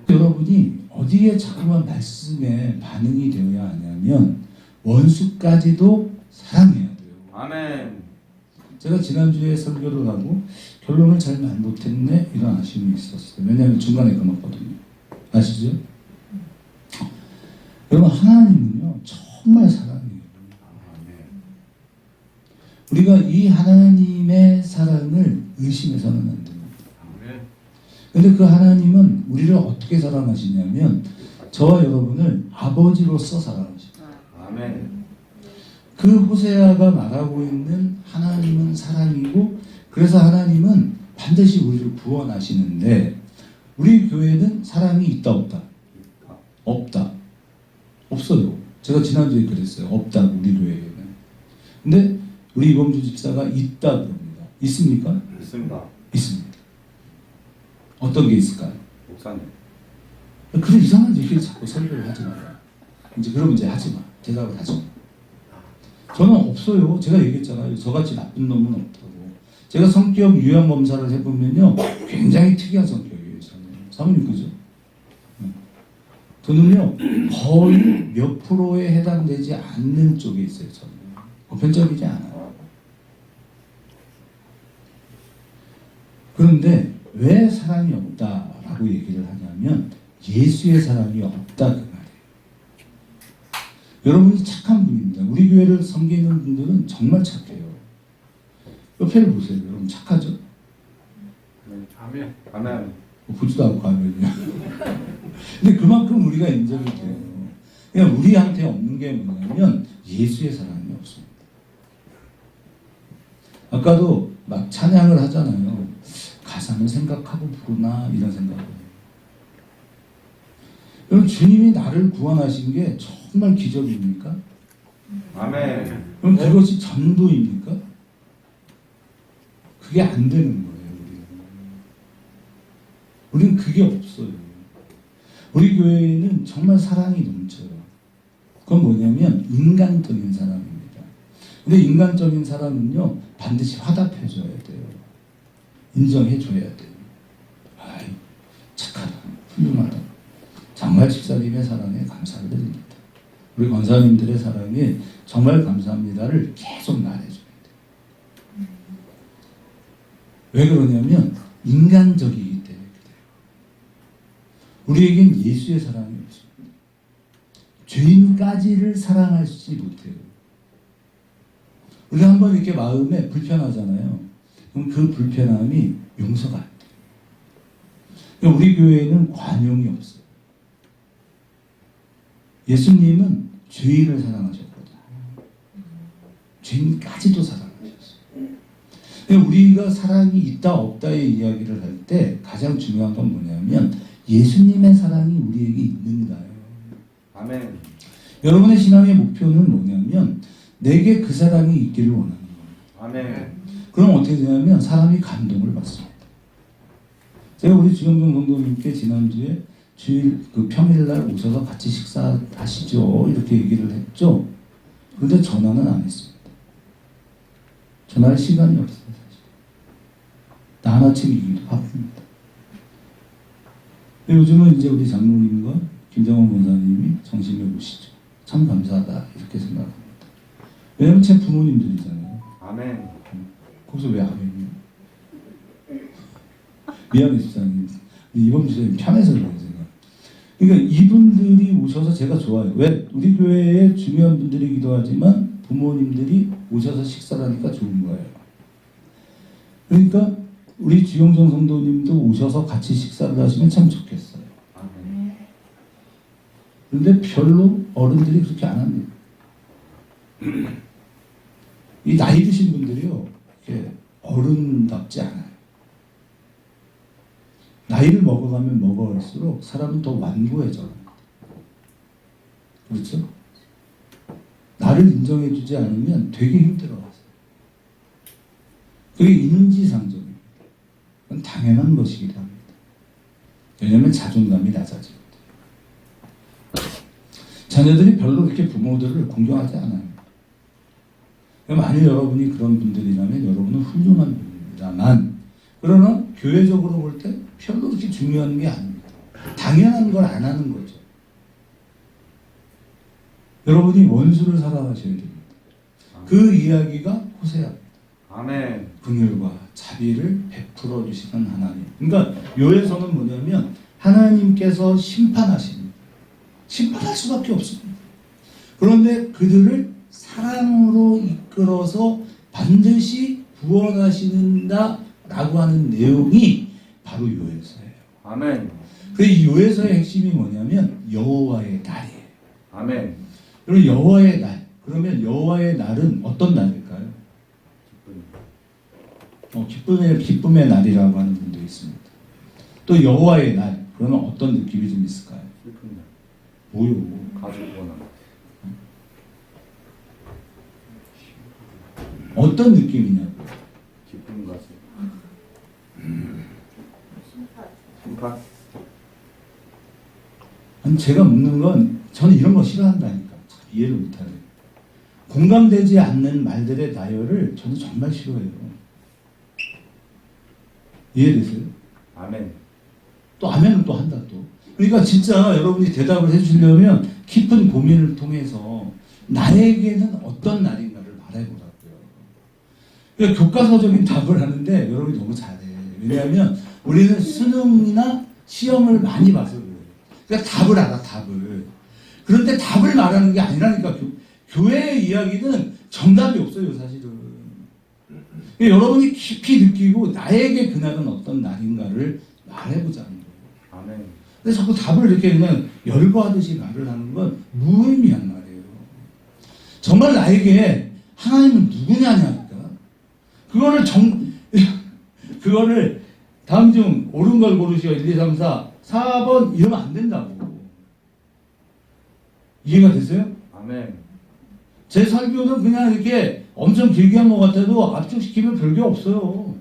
거예요. 여러분이 어디에 자꾸만 말씀에 반응이 되어야 하냐면 원수까지도 사랑해야 돼요. 아멘. 제가 지난주에 설교를 하고 결론을 잘 말 못했네 이런 아쉬움이 있었어요. 왜냐하면 중간에 끊었거든요. 아시죠? 여러분 하나님은요 정말 사랑해요. 우리가 이 하나님의 사랑을 의심해서는 안 됩니다. 근데 그 하나님은 우리를 어떻게 사랑하시냐면 저와 여러분을 아버지로서 사랑하십니다. 아멘. 그 호세아가 말하고 있는 하나님은 사랑이고 그래서 하나님은 반드시 우리를 구원하시는데 우리 교회는 사랑이 있다 없다? 없다. 없어요. 제가 지난주에 그랬어요. 없다고 우리 교회에는. 근데 우리 이범주 집사가 있다 그럽니다. 있습니까? 있습니다. 있습니다. 어떤 게 있을까요? 목사님. 그런 이상한 얘기를 자꾸 설교를 하지 마요. 그럼 이제 하지 마. 대답을 하지 마. 저는 없어요. 제가 얘기했잖아요. 저같이 나쁜 놈은 없다고. 제가 성격 유형 검사를 해보면요. 굉장히 특이한 성격이에요. 저는. 사모님 그죠? 저는요. 거의 몇 프로에 해당되지 않는 쪽에 있어요. 저는. 보편적이지 않아요. 그런데 왜 사랑이 없다라고 얘기를 하냐면 예수의 사랑이 없다 그 말이에요. 여러분이 착한 분입니다. 우리 교회를 섬기는 분들은 정말 착해요. 옆에를 보세요. 여러분 착하죠? 아멘. 아멘. 보지도 않고 하면요. 근데 그만큼 우리가 인정이 돼요. 그냥 우리한테 없는 게 뭐냐면 예수의 사랑이 없습니다. 아까도 막 찬양을 하잖아요. 가사는 생각하고 부르나 이런 생각을 해요. 여러분 주님이 나를 구원하신 게 정말 기적입니까? 아멘. 그럼 그것이 전도입니까? 그게 안 되는 거예요. 우리는 그게 없어요. 우리 교회에는 정말 사랑이 넘쳐요. 그건 뭐냐면 인간적인 사랑입니다. 근데 인간적인 사랑은요 반드시 화답해줘야 돼요. 인정해줘야 돼요. 아이 착하다, 훌륭하다. 정말 집사님의 사랑에 감사를 드립니다. 우리 권사님들의 사랑에 정말 감사합니다를 계속 말해줘야 돼요. 왜 그러냐면 인간적이기 때문에 그래요. 우리에겐 예수의 사랑이 없습니다. 죄인까지를 사랑하지 못해요. 우리가 한번 이렇게 마음에 불편하잖아요. 그럼 그 불편함이 용서가 안 돼요. 우리 교회에는 관용이 없어요. 예수님은 죄인을 사랑하셨거든요. 죄인까지도 사랑하셨어요. 우리가 사랑이 있다 없다의 이야기를 할 때 가장 중요한 건 뭐냐면 예수님의 사랑이 우리에게 있는가요? 아멘. 여러분의 신앙의 목표는 뭐냐면 내게 그 사랑이 있기를 원하는 거예요. 아멘. 그럼 어떻게 되냐면 사람이 감동을 받습니다. 제가 우리 주영종 성도님께 지난주에 주일 그 평일날 오셔서 같이 식사하시죠 이렇게 얘기를 했죠. 그런데 전화는 안 했습니다. 전화할 시간이 없어요. 사실. 나 하나 챙기기도 바쁩니다. 요즘은 이제 우리 장로님과 김정원 권사님이 정심에 오시죠. 참 감사하다 이렇게 생각합니다. 왜냐면 제 부모님들이잖아요. 아멘. 거기서 왜 아멘이요? 미안해 집사님. 이번 주에 편해서 그래요 제가. 그러니까 이분들이 오셔서 제가 좋아요. 왜? 우리 교회에 중요한 분들이기도 하지만 부모님들이 오셔서 식사를 하니까 좋은 거예요. 그러니까 우리 주영정 성도님도 오셔서 같이 식사를 하시면 참 좋겠어요. 아멘. 그런데 별로 어른들이 그렇게 안 합니다. 이 나이 드신 분들이요, 이렇게 어른답지 않아요. 나이를 먹어가면 먹어갈수록 사람은 더 완고해져요. 그렇죠? 나를 인정해주지 않으면 되게 힘들어요. 그게 인지상정입니다. 그건 당연한 것이기도 합니다. 왜냐하면 자존감이 낮아집니다. 자녀들이 별로 그렇게 부모들을 공경하지 않아요. 만일 여러분이 그런 분들이라면 여러분은 훌륭한 분입니다만, 그러나 교회적으로 볼 때 별로 그렇게 중요한 게 아닙니다. 당연한 걸 안 하는 거죠. 여러분이 원수를 사랑하셔야 됩니다. 그 이야기가 호세아입니다. 아멘. 긍휼과 자비를 베풀어 주시는 하나님. 그러니까 요에서는 뭐냐면 하나님께서 심판하십니다. 심판할 수밖에 없습니다. 그런데 그들을 사랑으로 이끌어서 반드시 구원하신다라고 하는 내용이 바로 요에서예요. 아멘. 그 요에서의 핵심이 뭐냐면 여호와의 날이에요. 아멘. 그리고 여호와의 날. 그러면 여호와의 날은 어떤 날일까요? 기쁨의 날이라고 하는 분도 있습니다. 또 여호와의 날. 그러면 어떤 느낌이 좀 있을까요? 슬픈 날. 뭐요? 가족 원한. 어떤 느낌이냐고. 기쁨 가슴. 심판. 아니, 제가 묻는 건 저는 이런 거 싫어한다니까. 참 이해를 못하네. 공감되지 않는 말들의 나열을 저는 정말 싫어해요. 이해되세요? 아멘. 또 아멘은 또 한다 또. 그러니까 진짜 여러분이 대답을 해주려면 깊은 고민을 통해서 나에게는 어떤 날인가를 말해보라고요. 그러니까 교과서적인 답을 하는데 여러분이 너무 잘해. 왜냐하면 우리는 수능이나 시험을 많이 봐서 그래요. 그러니까 답을 알아, 답을. 그런데 답을 말하는 게 아니라니까. 교회의 이야기는 정답이 없어요, 사실은. 그러니까 여러분이 깊이 느끼고 나에게 그날은 어떤 날인가를 말해보자는 거예요. 아멘. 근데 자꾸 답을 이렇게 그냥 열거하듯이 말을 하는 건 무의미한 말이에요. 정말 나에게 하나님은 누구냐니까. 그거를 다음 중 옳은 걸 고르시오. 1, 2, 3, 4, 4번 이러면 안 된다고. 이해가 됐어요? 아멘. 제 설교는 그냥 이렇게 엄청 길게 한 것 같아도 압축시키면 별게 없어요.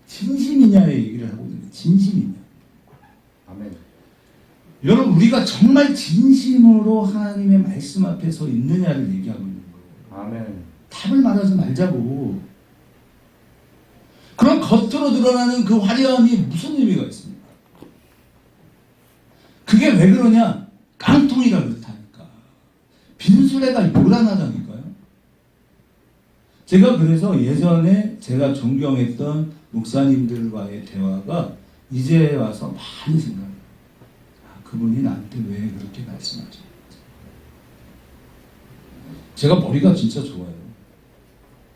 진심이냐의 얘기를 하고 있는 거예요. 진심이냐. 아멘. 여러분, 우리가 정말 진심으로 하나님의 말씀 앞에 서 있느냐를 얘기하고 있는 거예요. 아멘. 답을 말하지 말자고. 그럼 겉으로 드러나는 그 화려함이 무슨 의미가 있습니까? 그게 왜 그러냐? 깡통이라 그렇다니까. 빈수레가 요란하다니까요. 제가 그래서 예전에 제가 존경했던 목사님들과의 대화가 이제 와서 많이 생각해요. 그분이 나한테 왜 그렇게 말씀하죠? 제가 머리가 진짜 좋아요.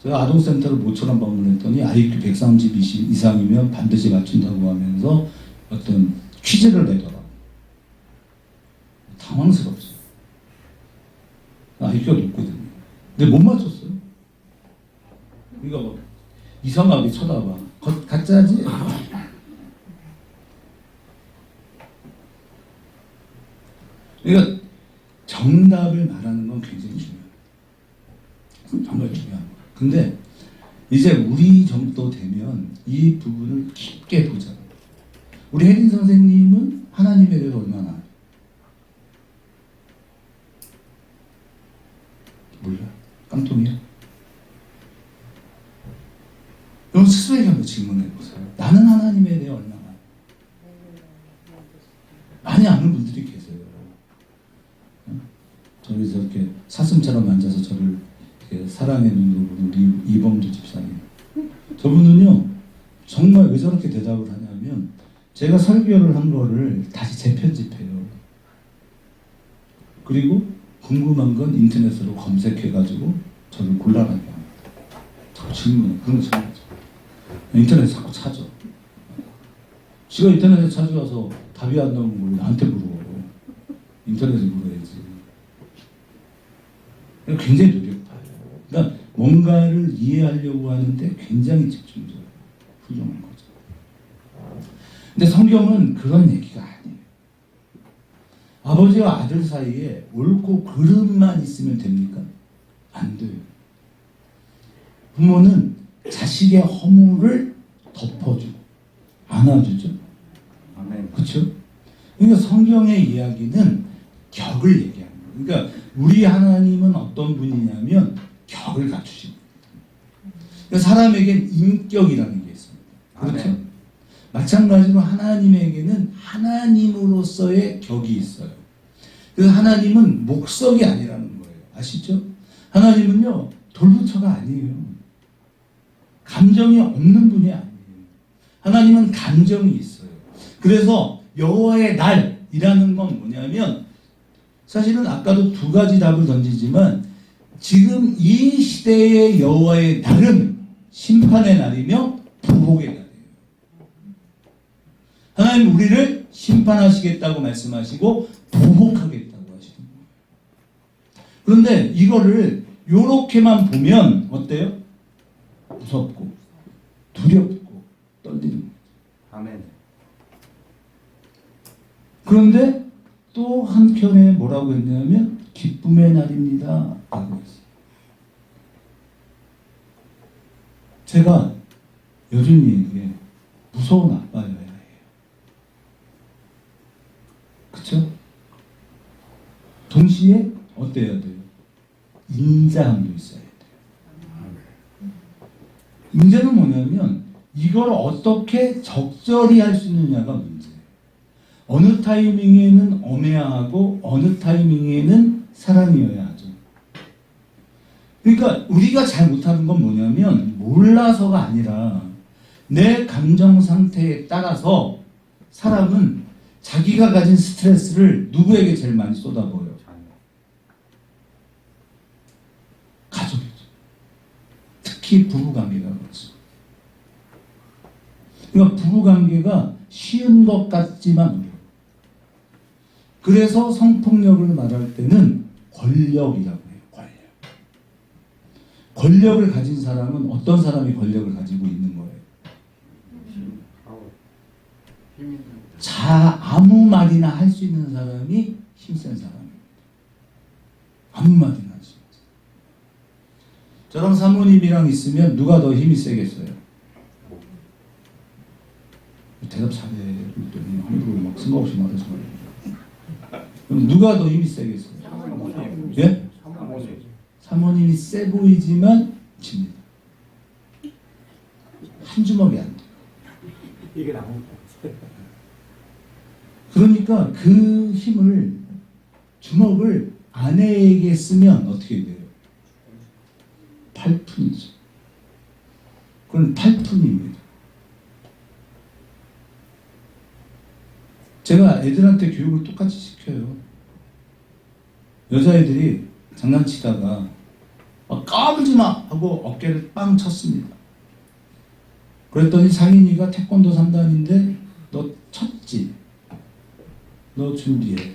제가 아동센터를 모처럼 방문했더니 IQ 130 이상이면 반드시 맞춘다고 하면서 어떤 퀴즈를 내더라고요. 당황스럽죠. IQ가 높거든요. 근데 못 맞췄어요. 그러니까 뭐 이상하게 쳐다봐. 가짜지? 그러니까 정답을 말하는 건 굉장히 중요해요. 정말 중요한 거예요. 근데 이제 우리 정도 되면 이 부분을 깊게 보잖아요. 우리 혜린 선생님은 하나님에 대해서 얼마나 알아요? 몰라. 깡통이야. 그럼 스스로에게 한번 질문해 보세요. 나는 하나님에 대해 얼마나 알아요? 많이 아는 분들이 계세요. 저를 저렇게 사슴처럼 앉아서 저를 사랑의 눈으로 보는 이범주 집사님. 저분은요, 정말 왜 저렇게 대답을 하냐면, 제가 설교를 한 거를 다시 재편집해요. 그리고 궁금한 건 인터넷으로 검색해가지고 저를 곤란하게 합니다. 자꾸 질문, 그런 거 질문하죠. 인터넷에 자꾸 찾아. 지가 인터넷에 찾아와서 답이 안 나오는 걸 나한테 물어. 인터넷에 물어야지. 굉장히 노력봐요. 그러니까 뭔가를 이해하려고 하는데 굉장히 집중적으로 훌륭한 거죠. 근데 성경은 그런 얘기가 아니에요. 아버지와 아들 사이에 옳고 그름만 있으면 됩니까? 안 돼요. 부모는 자식의 허물을 덮어주고 안아주죠. 아멘. 그렇죠? 그러니까 성경의 이야기는 격을 얘기합니다. 그러니까 우리 하나님은 어떤 분이냐면 격을 갖추십니다. 그러니까 사람에겐 인격이라는 게 있습니다. 그렇죠? 아멘. 마찬가지로 하나님에게는 하나님으로서의 격이 있어요. 그래서 하나님은 목석이 아니라는 거예요. 아시죠? 하나님은요, 돌부처가 아니에요. 감정이 없는 분이 아니에요. 하나님은 감정이 있어요. 그래서 여호와의 날이라는 건 뭐냐면, 사실은 아까도 두 가지 답을 던지지만 지금 이 시대의 여호와의 날은 심판의 날이며 보복의 날이에요. 하나님 우리를 심판하시겠다고 말씀하시고 보복하겠다고 하시는 거예요. 그런데 이거를 요렇게만 보면 어때요? 무섭고 두렵고 떨리는 거예요. 아멘. 그런데 또 한켠에 뭐라고 했냐면 기쁨의 날입니다 라고 했어요. 제가 여준이에게 무서운 아빠여야 해요. 그쵸? 동시에 어때야 돼요? 인자함도 있어야 돼요. 인자는 뭐냐면 이걸 어떻게 적절히 할 수 있느냐가 문제예요. 어느 타이밍에는 엄해야 하고 어느 타이밍에는 사랑이어야 하죠. 그러니까 우리가 잘 못하는 건 뭐냐면 몰라서가 아니라 내 감정 상태에 따라서 사람은 자기가 가진 스트레스를 누구에게 제일 많이 쏟아부어요? 가족이죠. 특히 부부관계가 그렇죠. 그러니까 부부관계가 쉬운 것 같지만 어려워요. 그래서 성폭력을 말할 때는 권력이라고 해요. 권력을 가진 사람은 어떤 사람이 권력을 가지고 있는 거예요? 아무 말이나 할 수 있는 사람이 힘센 사람입니다. 아무 말이나 할 수 있는 사람. 저랑 사모님이랑 있으면 누가 더 힘이 세겠어요? 대답 잘해. 그랬더니 함부로 막 생각 없이 말해서 말해요. 그럼 누가 더 힘이 세겠어요? 예? 사모님이 세 보이지만 집니다. 한 주먹이 안 돼요. 이게 나무. 그러니까 그 힘을 주먹을 아내에게 쓰면 어떻게 돼요? 팔푼이죠. 그건 팔푼입니다. 제가 애들한테 교육을 똑같이 시켜요. 여자애들이 장난치다가 까불지 마! 하고 어깨를 빵 쳤습니다. 그랬더니 상인이가 태권도 3단인데 너 쳤지? 너 준비해.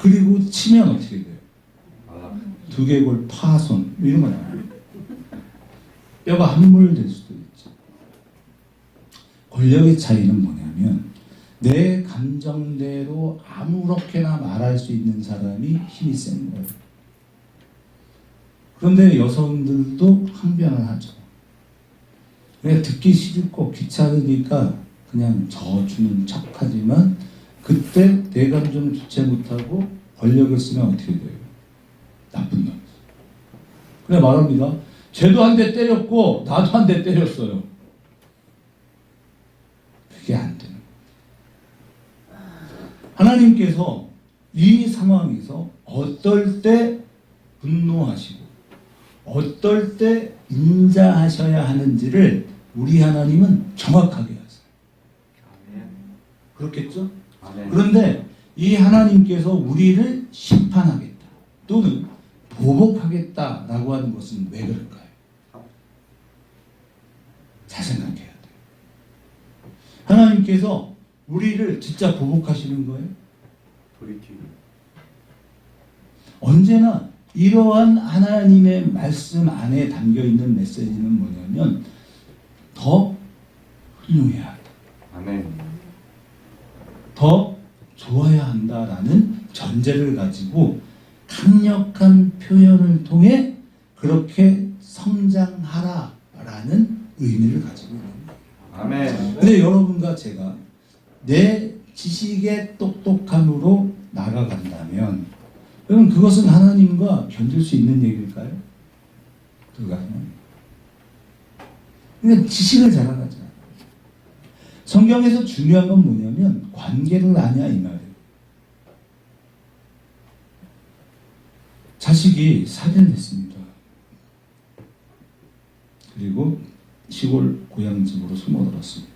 그리고 치면 어떻게 돼요? 두개골 파손 이런 거 나와요. 뼈가 함몰될 수도 있죠. 권력의 차이는 뭐냐면 내 감정대로 아무렇게나 말할 수 있는 사람이 힘이 센 거예요. 그런데 여성들도 항변을 하죠. 그냥 듣기 싫고 귀찮으니까 그냥 져주는 척하지만 그때 내 감정을 주체 못하고 권력을 쓰면 어떻게 돼요? 나쁜 놈. 그냥 말합니다. 쟤도 한 대 때렸고 나도 한 대 때렸어요. 그게 안 되는 거예요. 하나님께서 이 상황에서 어떨 때 분노하시고 어떨 때 인자하셔야 하는지를 우리 하나님은 정확하게 하세요. 그렇겠죠? 그런데 이 하나님께서 우리를 심판하겠다 또는 보복하겠다라고 하는 것은 왜 그럴까요? 잘 생각해야 돼요. 하나님께서 우리를 진짜 보복하시는 거예요? 언제나 이러한 하나님의 말씀 안에 담겨있는 메시지는 뭐냐면 더 훌륭해야 한다. 아멘. 더 좋아야 한다라는 전제를 가지고 강력한 표현을 통해 그렇게 성장하라라는 의미를 가지고 있는 거예요. 아멘. 근데 여러분과 제가 내 지식의 똑똑함으로 나아간다면 그럼 그것은 하나님과 견딜 수 있는 얘기일까요? 불가능합니다. 그러니까 지식을 자랑하자. 성경에서 중요한 건 뭐냐면 관계를 아냐 이 말이에요. 자식이 살인을 했습니다. 그리고 시골 고향집으로 숨어들었습니다.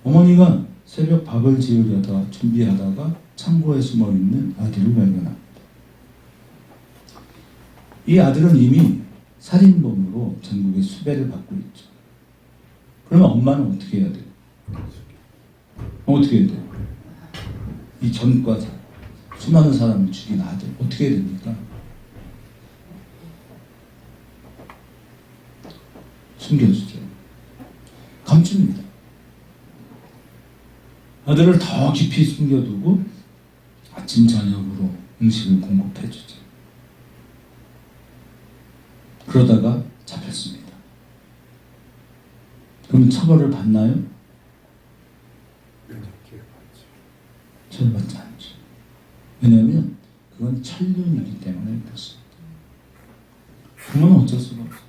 어머니가 새벽 밥을 지으려다 준비하다가 창고에 숨어있는 아들을 발견합니다. 이 아들은 이미 살인범으로 전국에 수배를 받고 있죠. 그러면 엄마는 어떻게 해야 돼요? 어떻게 해야 돼요? 이 전과자, 수많은 사람을 죽인 아들 어떻게 해야 됩니까? 숨겨주죠. 감춥니다. 아들을 더 깊이 숨겨두고 아침 저녁으로 음식을 공급해주죠. 그러다가 잡혔습니다. 그럼 처벌을 받나요? 처벌받지 않죠. 왜냐하면 그건 천륜이기 때문에 그렇습니다. 부모는 어쩔 수가 없어요.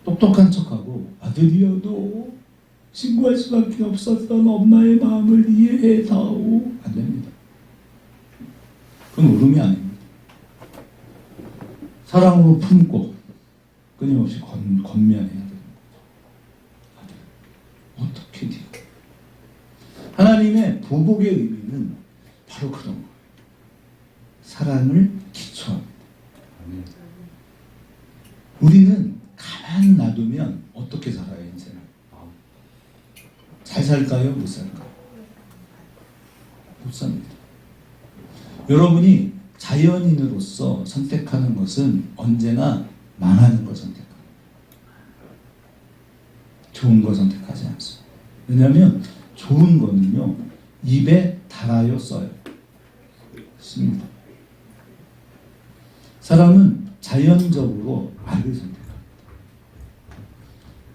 똑똑한 척하고 아들이어도 신고할 수밖에 없었던 엄마의 마음을 이해해다오 안 됩니다. 그건 울음이 아닙니다. 사랑으로 품고 끊임없이 건면해야 됩니다. 아들, 어떻게 네가 하나님의 보복의 의미는 바로 그런 거예요. 사랑을 기초합니다. 우리는 가만히 놔두면 어떻게 살아요 인생을? 잘 살까요? 못 살까요? 못 삽니다. 여러분이 자연인으로서 선택하는 것은 언제나 망하는 걸 선택합니다. 좋은 걸 선택하지 않습니다. 왜냐하면 좋은 거는요, 입에 달아요, 써요. 씁니다. 사람은 자연적으로 악을 선택합니다.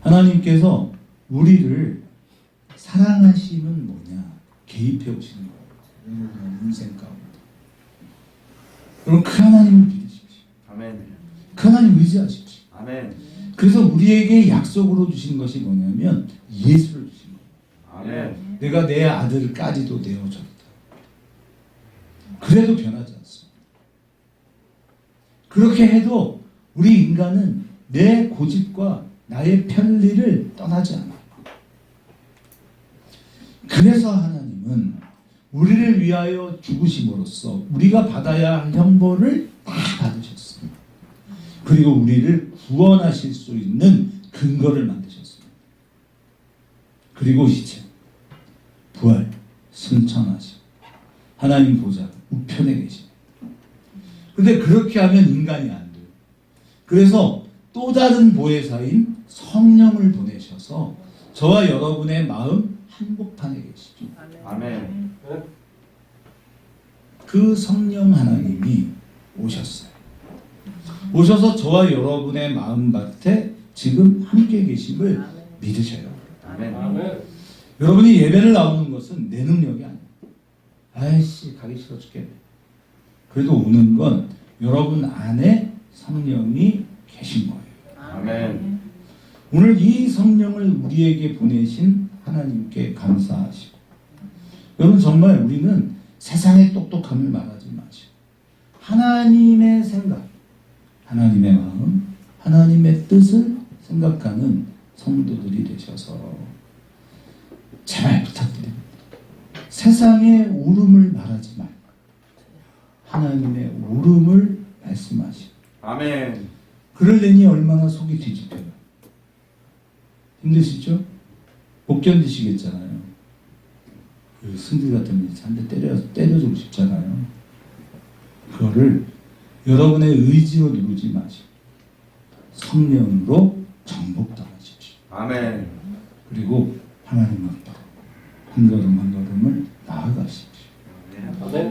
하나님께서 우리를 사랑하심은 뭐냐? 개입해 오시는 거예요. 여러분의 인생 가운데. 여러분 그 하나님을 믿으십시오. 아멘. 그 하나님 의지하십시오. 아멘. 그래서 우리에게 약속으로 주신 것이 뭐냐면 예수를 주신 거예요. 아멘. 내가 내 아들까지도 내어줬다. 그래도 변하지 않습니다. 그렇게 해도 우리 인간은 내 고집과 나의 편리를 떠나지 않아요. 그래서 하나님은 우리를 위하여 죽으심으로써 우리가 받아야 할 형벌을 다 받으셨습니다. 그리고 우리를 구원하실 수 있는 근거를 만드셨습니다. 그리고 이제 부활, 승천하심, 하나님 보좌 우편에 계십니다. 근데 그렇게 하면 인간이 안 돼요. 그래서 또 다른 보혜사인 성령을 보내셔서 저와 여러분의 마음 한복판에 계시죠. 아멘. 그 성령 하나님이 오셨어요. 오셔서 저와 여러분의 마음밭에 지금 함께 계심을 믿으셔요. 아멘. 여러분이 예배를 나오는 것은 내 능력이 아니에요. 아이씨 가기 싫어 죽겠네. 그래도 오는 건 여러분 안에 성령이 계신 거예요. 아멘. 오늘 이 성령을 우리에게 보내신 하나님께 감사하시고, 여러분 정말 우리는 세상의 똑똑함을 말하지 마시고 하나님의 생각, 하나님의 마음, 하나님의 뜻을 생각하는 성도들이 되셔서 제발 부탁드립니다. 세상의 옳음을 말하지 말고 하나님의 옳음을 말씀하시고, 아멘. 그러려니 얼마나 속이 뒤집혀요. 힘드시죠? 못 견디시겠잖아요. 그 승질 같은 분 한 대 때려주고 싶잖아요. 그거를 여러분의 의지로 누르지 마시고 성령으로 정복당하십시오. 아멘. 그리고 하나님 앞으로 한 걸음 한 걸음을 나아가십시오.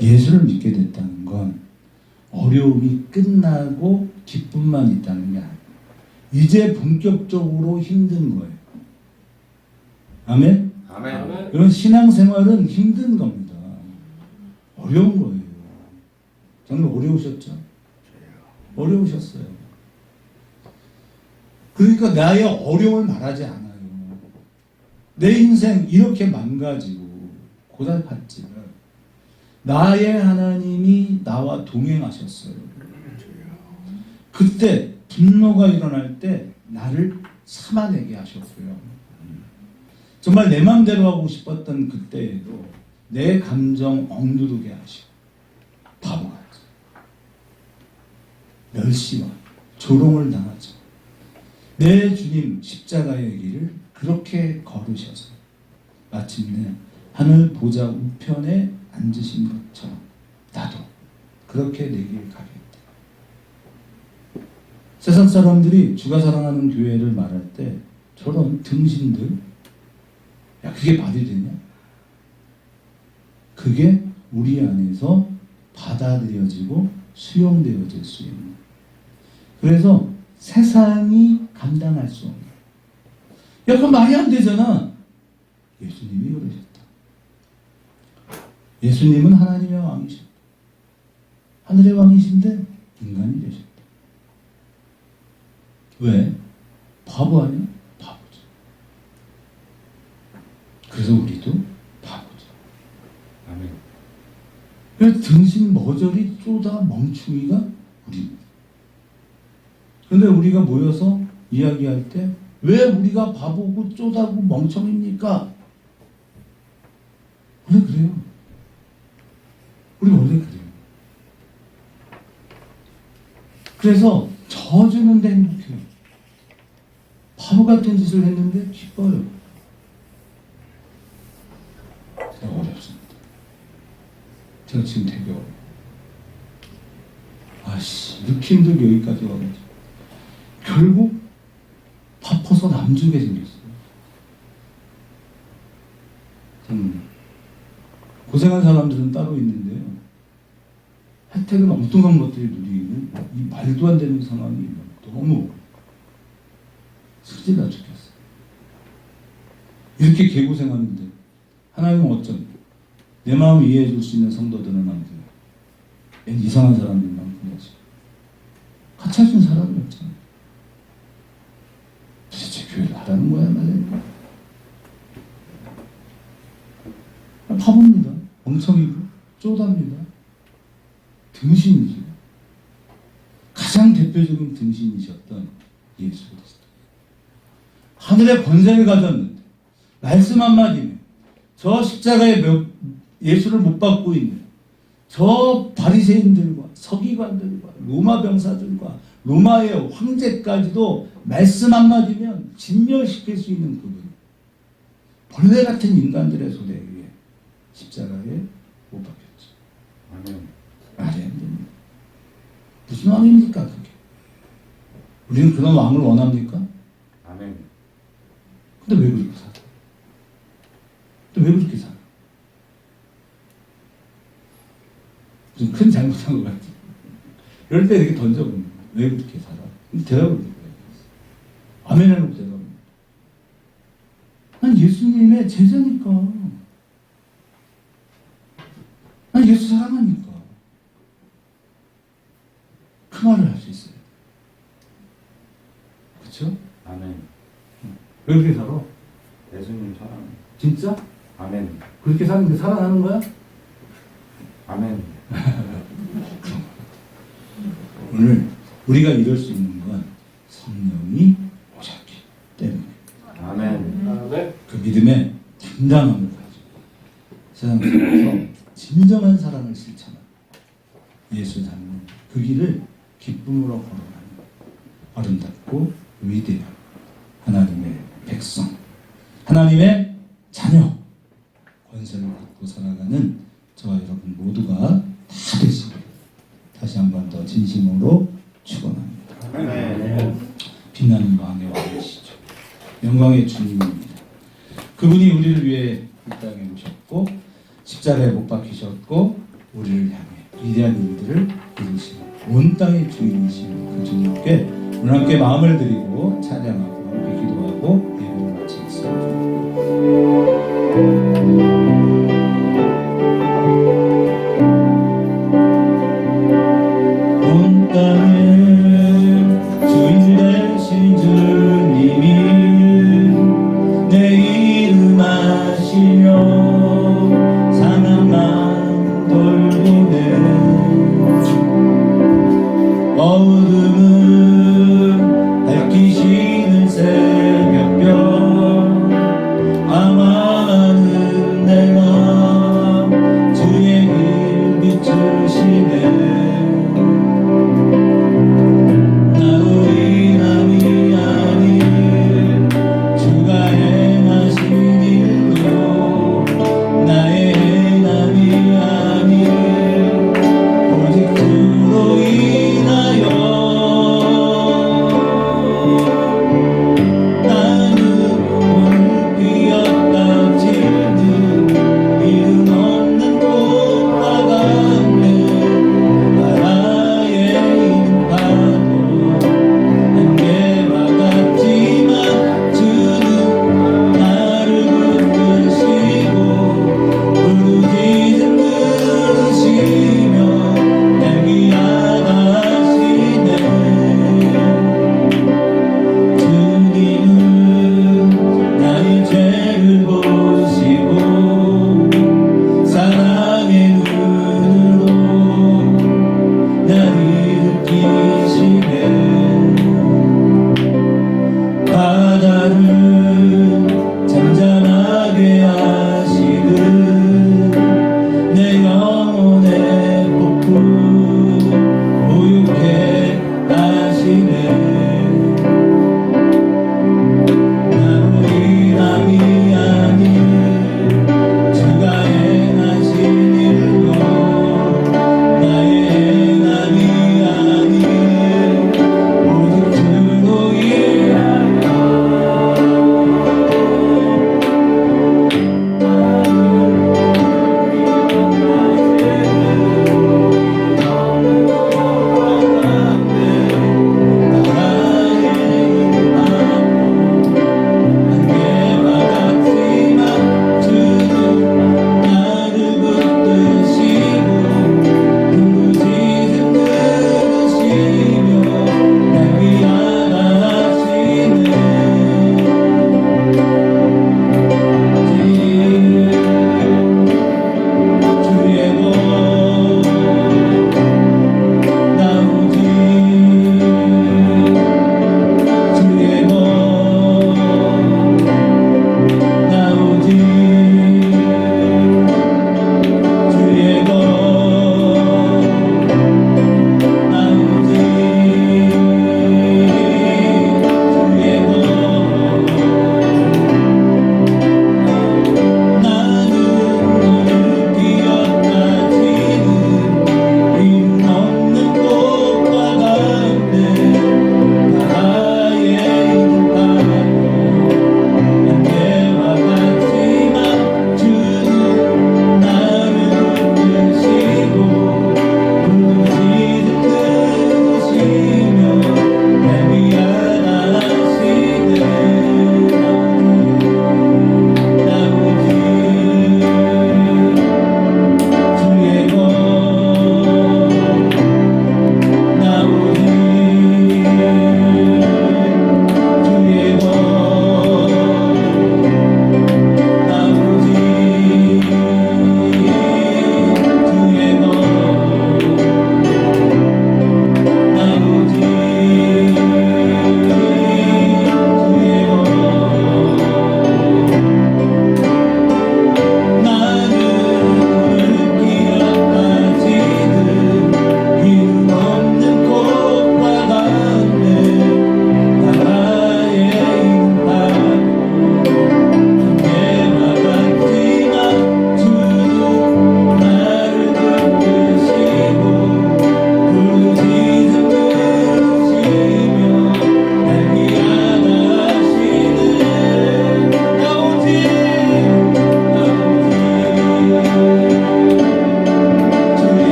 예수를 믿게 됐다는 건 어려움이 끝나고 기쁨만 있다는 게 아니에요. 이제 본격적으로 힘든 거예요. 아멘? 아멘. 이런 신앙생활은 힘든 겁니다. 어려운 거예요. 정말 어려우셨죠? 어려우셨어요. 그러니까 나의 어려움을 말하지 않아요. 내 인생 이렇게 망가지고 고달팠지만 나의 하나님이 나와 동행하셨어요. 그때 분노가 일어날 때 나를 참아내게 하셨고요. 정말 내 마음대로 하고 싶었던 그때에도 내 감정 억누르게 하시고 바보같이 멸시와 조롱을 당하죠. 내 주님 십자가의 길을 그렇게 걸으셔서 마침내 하늘 보좌 우편에 앉으신 것처럼 나도 그렇게 내 길 가겠다. 세상 사람들이 주가 사랑하는 교회를 말할 때 저런 등신들, 야 그게 말이 되냐? 그게 우리 안에서 받아들여지고 수용되어질 수 있는, 그래서 세상이 감당할 수 없는, 야 그건 말이 안 되잖아. 예수님이 그러셨다. 예수님은 하나님의 왕이셨다. 하늘의 왕이신데 인간이 되셨다. 왜? 바보 아니야? 바보죠. 그래서 우리도 바보죠. 아멘. 그래서 등신 머저리 쪼다 멍충이가 우리입니다. 그런데 우리가 모여서 이야기할 때 왜 우리가 바보고 쪼다고 멍청입니까? 원래 그래요. 우리 원래 그래요. 그래서 져주는데 행복해요. 바보 같은 짓을 했는데 기뻐요. 어렵습니다. 제가 지금 되게 이렇게 힘들게 여기까지 와가지고 결국 파퍼서 남주게 생겼어요. 고생한 사람들은 따로 있는데요. 혜택은 엉뚱한 것들이 누리고 이 말도 안 되는 상황이 너무 스질나 죽겠어요. 이렇게 개고생하는데 하나님은 어쩜 내 마음을 이해해 줄 수 있는 성도들은 안 돼요. 이상한 사람들만 보내지. 같이 해준 사람이 없잖아요. 도대체 교회를 하라는 거야 말이야. 바보입니다. 멍청이고 쪼답니다. 등신이죠. 가장 대표적인 등신이셨던 예수 그리스도. 하늘의 권세를 가졌는데 말씀 한마디면 저 십자가에 예수를 못 받고 있는 저 바리새인들과 서기관들과 로마 병사들과 로마의 황제까지도 말씀 한마디면 진멸시킬 수 있는 그분. 벌레 같은 인간들의 손에 의해 십자가에 못 박혔죠. 아멘. 말이 안 됩니다. 무슨 왕입니까 그게? 우리는 그런 왕을 원합니까? 아멘. 근데 왜 그렇게 살아? 또 왜 그렇게 살아? 무슨 큰 잘못한 것 같아. 이럴 때 이렇게 던져봅니다. 왜 그렇게 살아? 대답을 못 해요. 아멘 해놓고 대답합니다. 난 예수님의 제자니까. 난 예수 사랑하니까. 그 말을 할 수 있어요. 그렇죠? 아멘. 왜 그렇게 살아? 예수님 사랑. 진짜? 아멘. 그렇게 사는데 살아나는 거야? 아멘. 오늘 우리가 이럴 수 있는 건 성령이 오셨기 때문에. 아멘. 그 믿음의 당당함을 가지고 세상 속에서 진정한 사랑을 실천하고 예수 닮는 그 길을 기쁨으로 걸어가는 아름답고 위대한 하나님의 백성, 하나님의 자녀, 권세를 갖고 살아가는 저와 여러분 모두가 다 되시길 다시 한 번 더 진심으로 축원합니다. 아멘. 빛나는 왕의 왕이시죠. 영광의 주님입니다. 그분이 우리를 위해 이 땅에 오셨고 십자가에 못 박히셨고 우리를 향해 위대한 일들을 이루시고 온 땅의 주인이신 그 주님께 오늘 함께 마음을 드리고 찬양하고 함께 기도하고 예배를 마치겠습니다. 온 땅의 주인 되신 주님이 내 이름 아시며 상한 마음 돌보네. 어둠을 밝히시는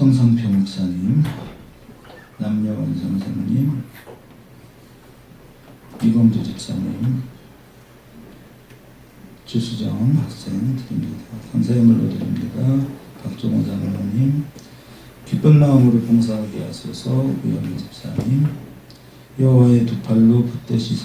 성상표 목사님, 남녀원 선생님, 이범주 집사님, 주수정 학생 드립니다. 감사의물로 드립니다. 박종호 장로님, 기쁜 마음으로 봉사하게 하소서. 우영희 집사님, 여호와의 두 팔로 붙드시사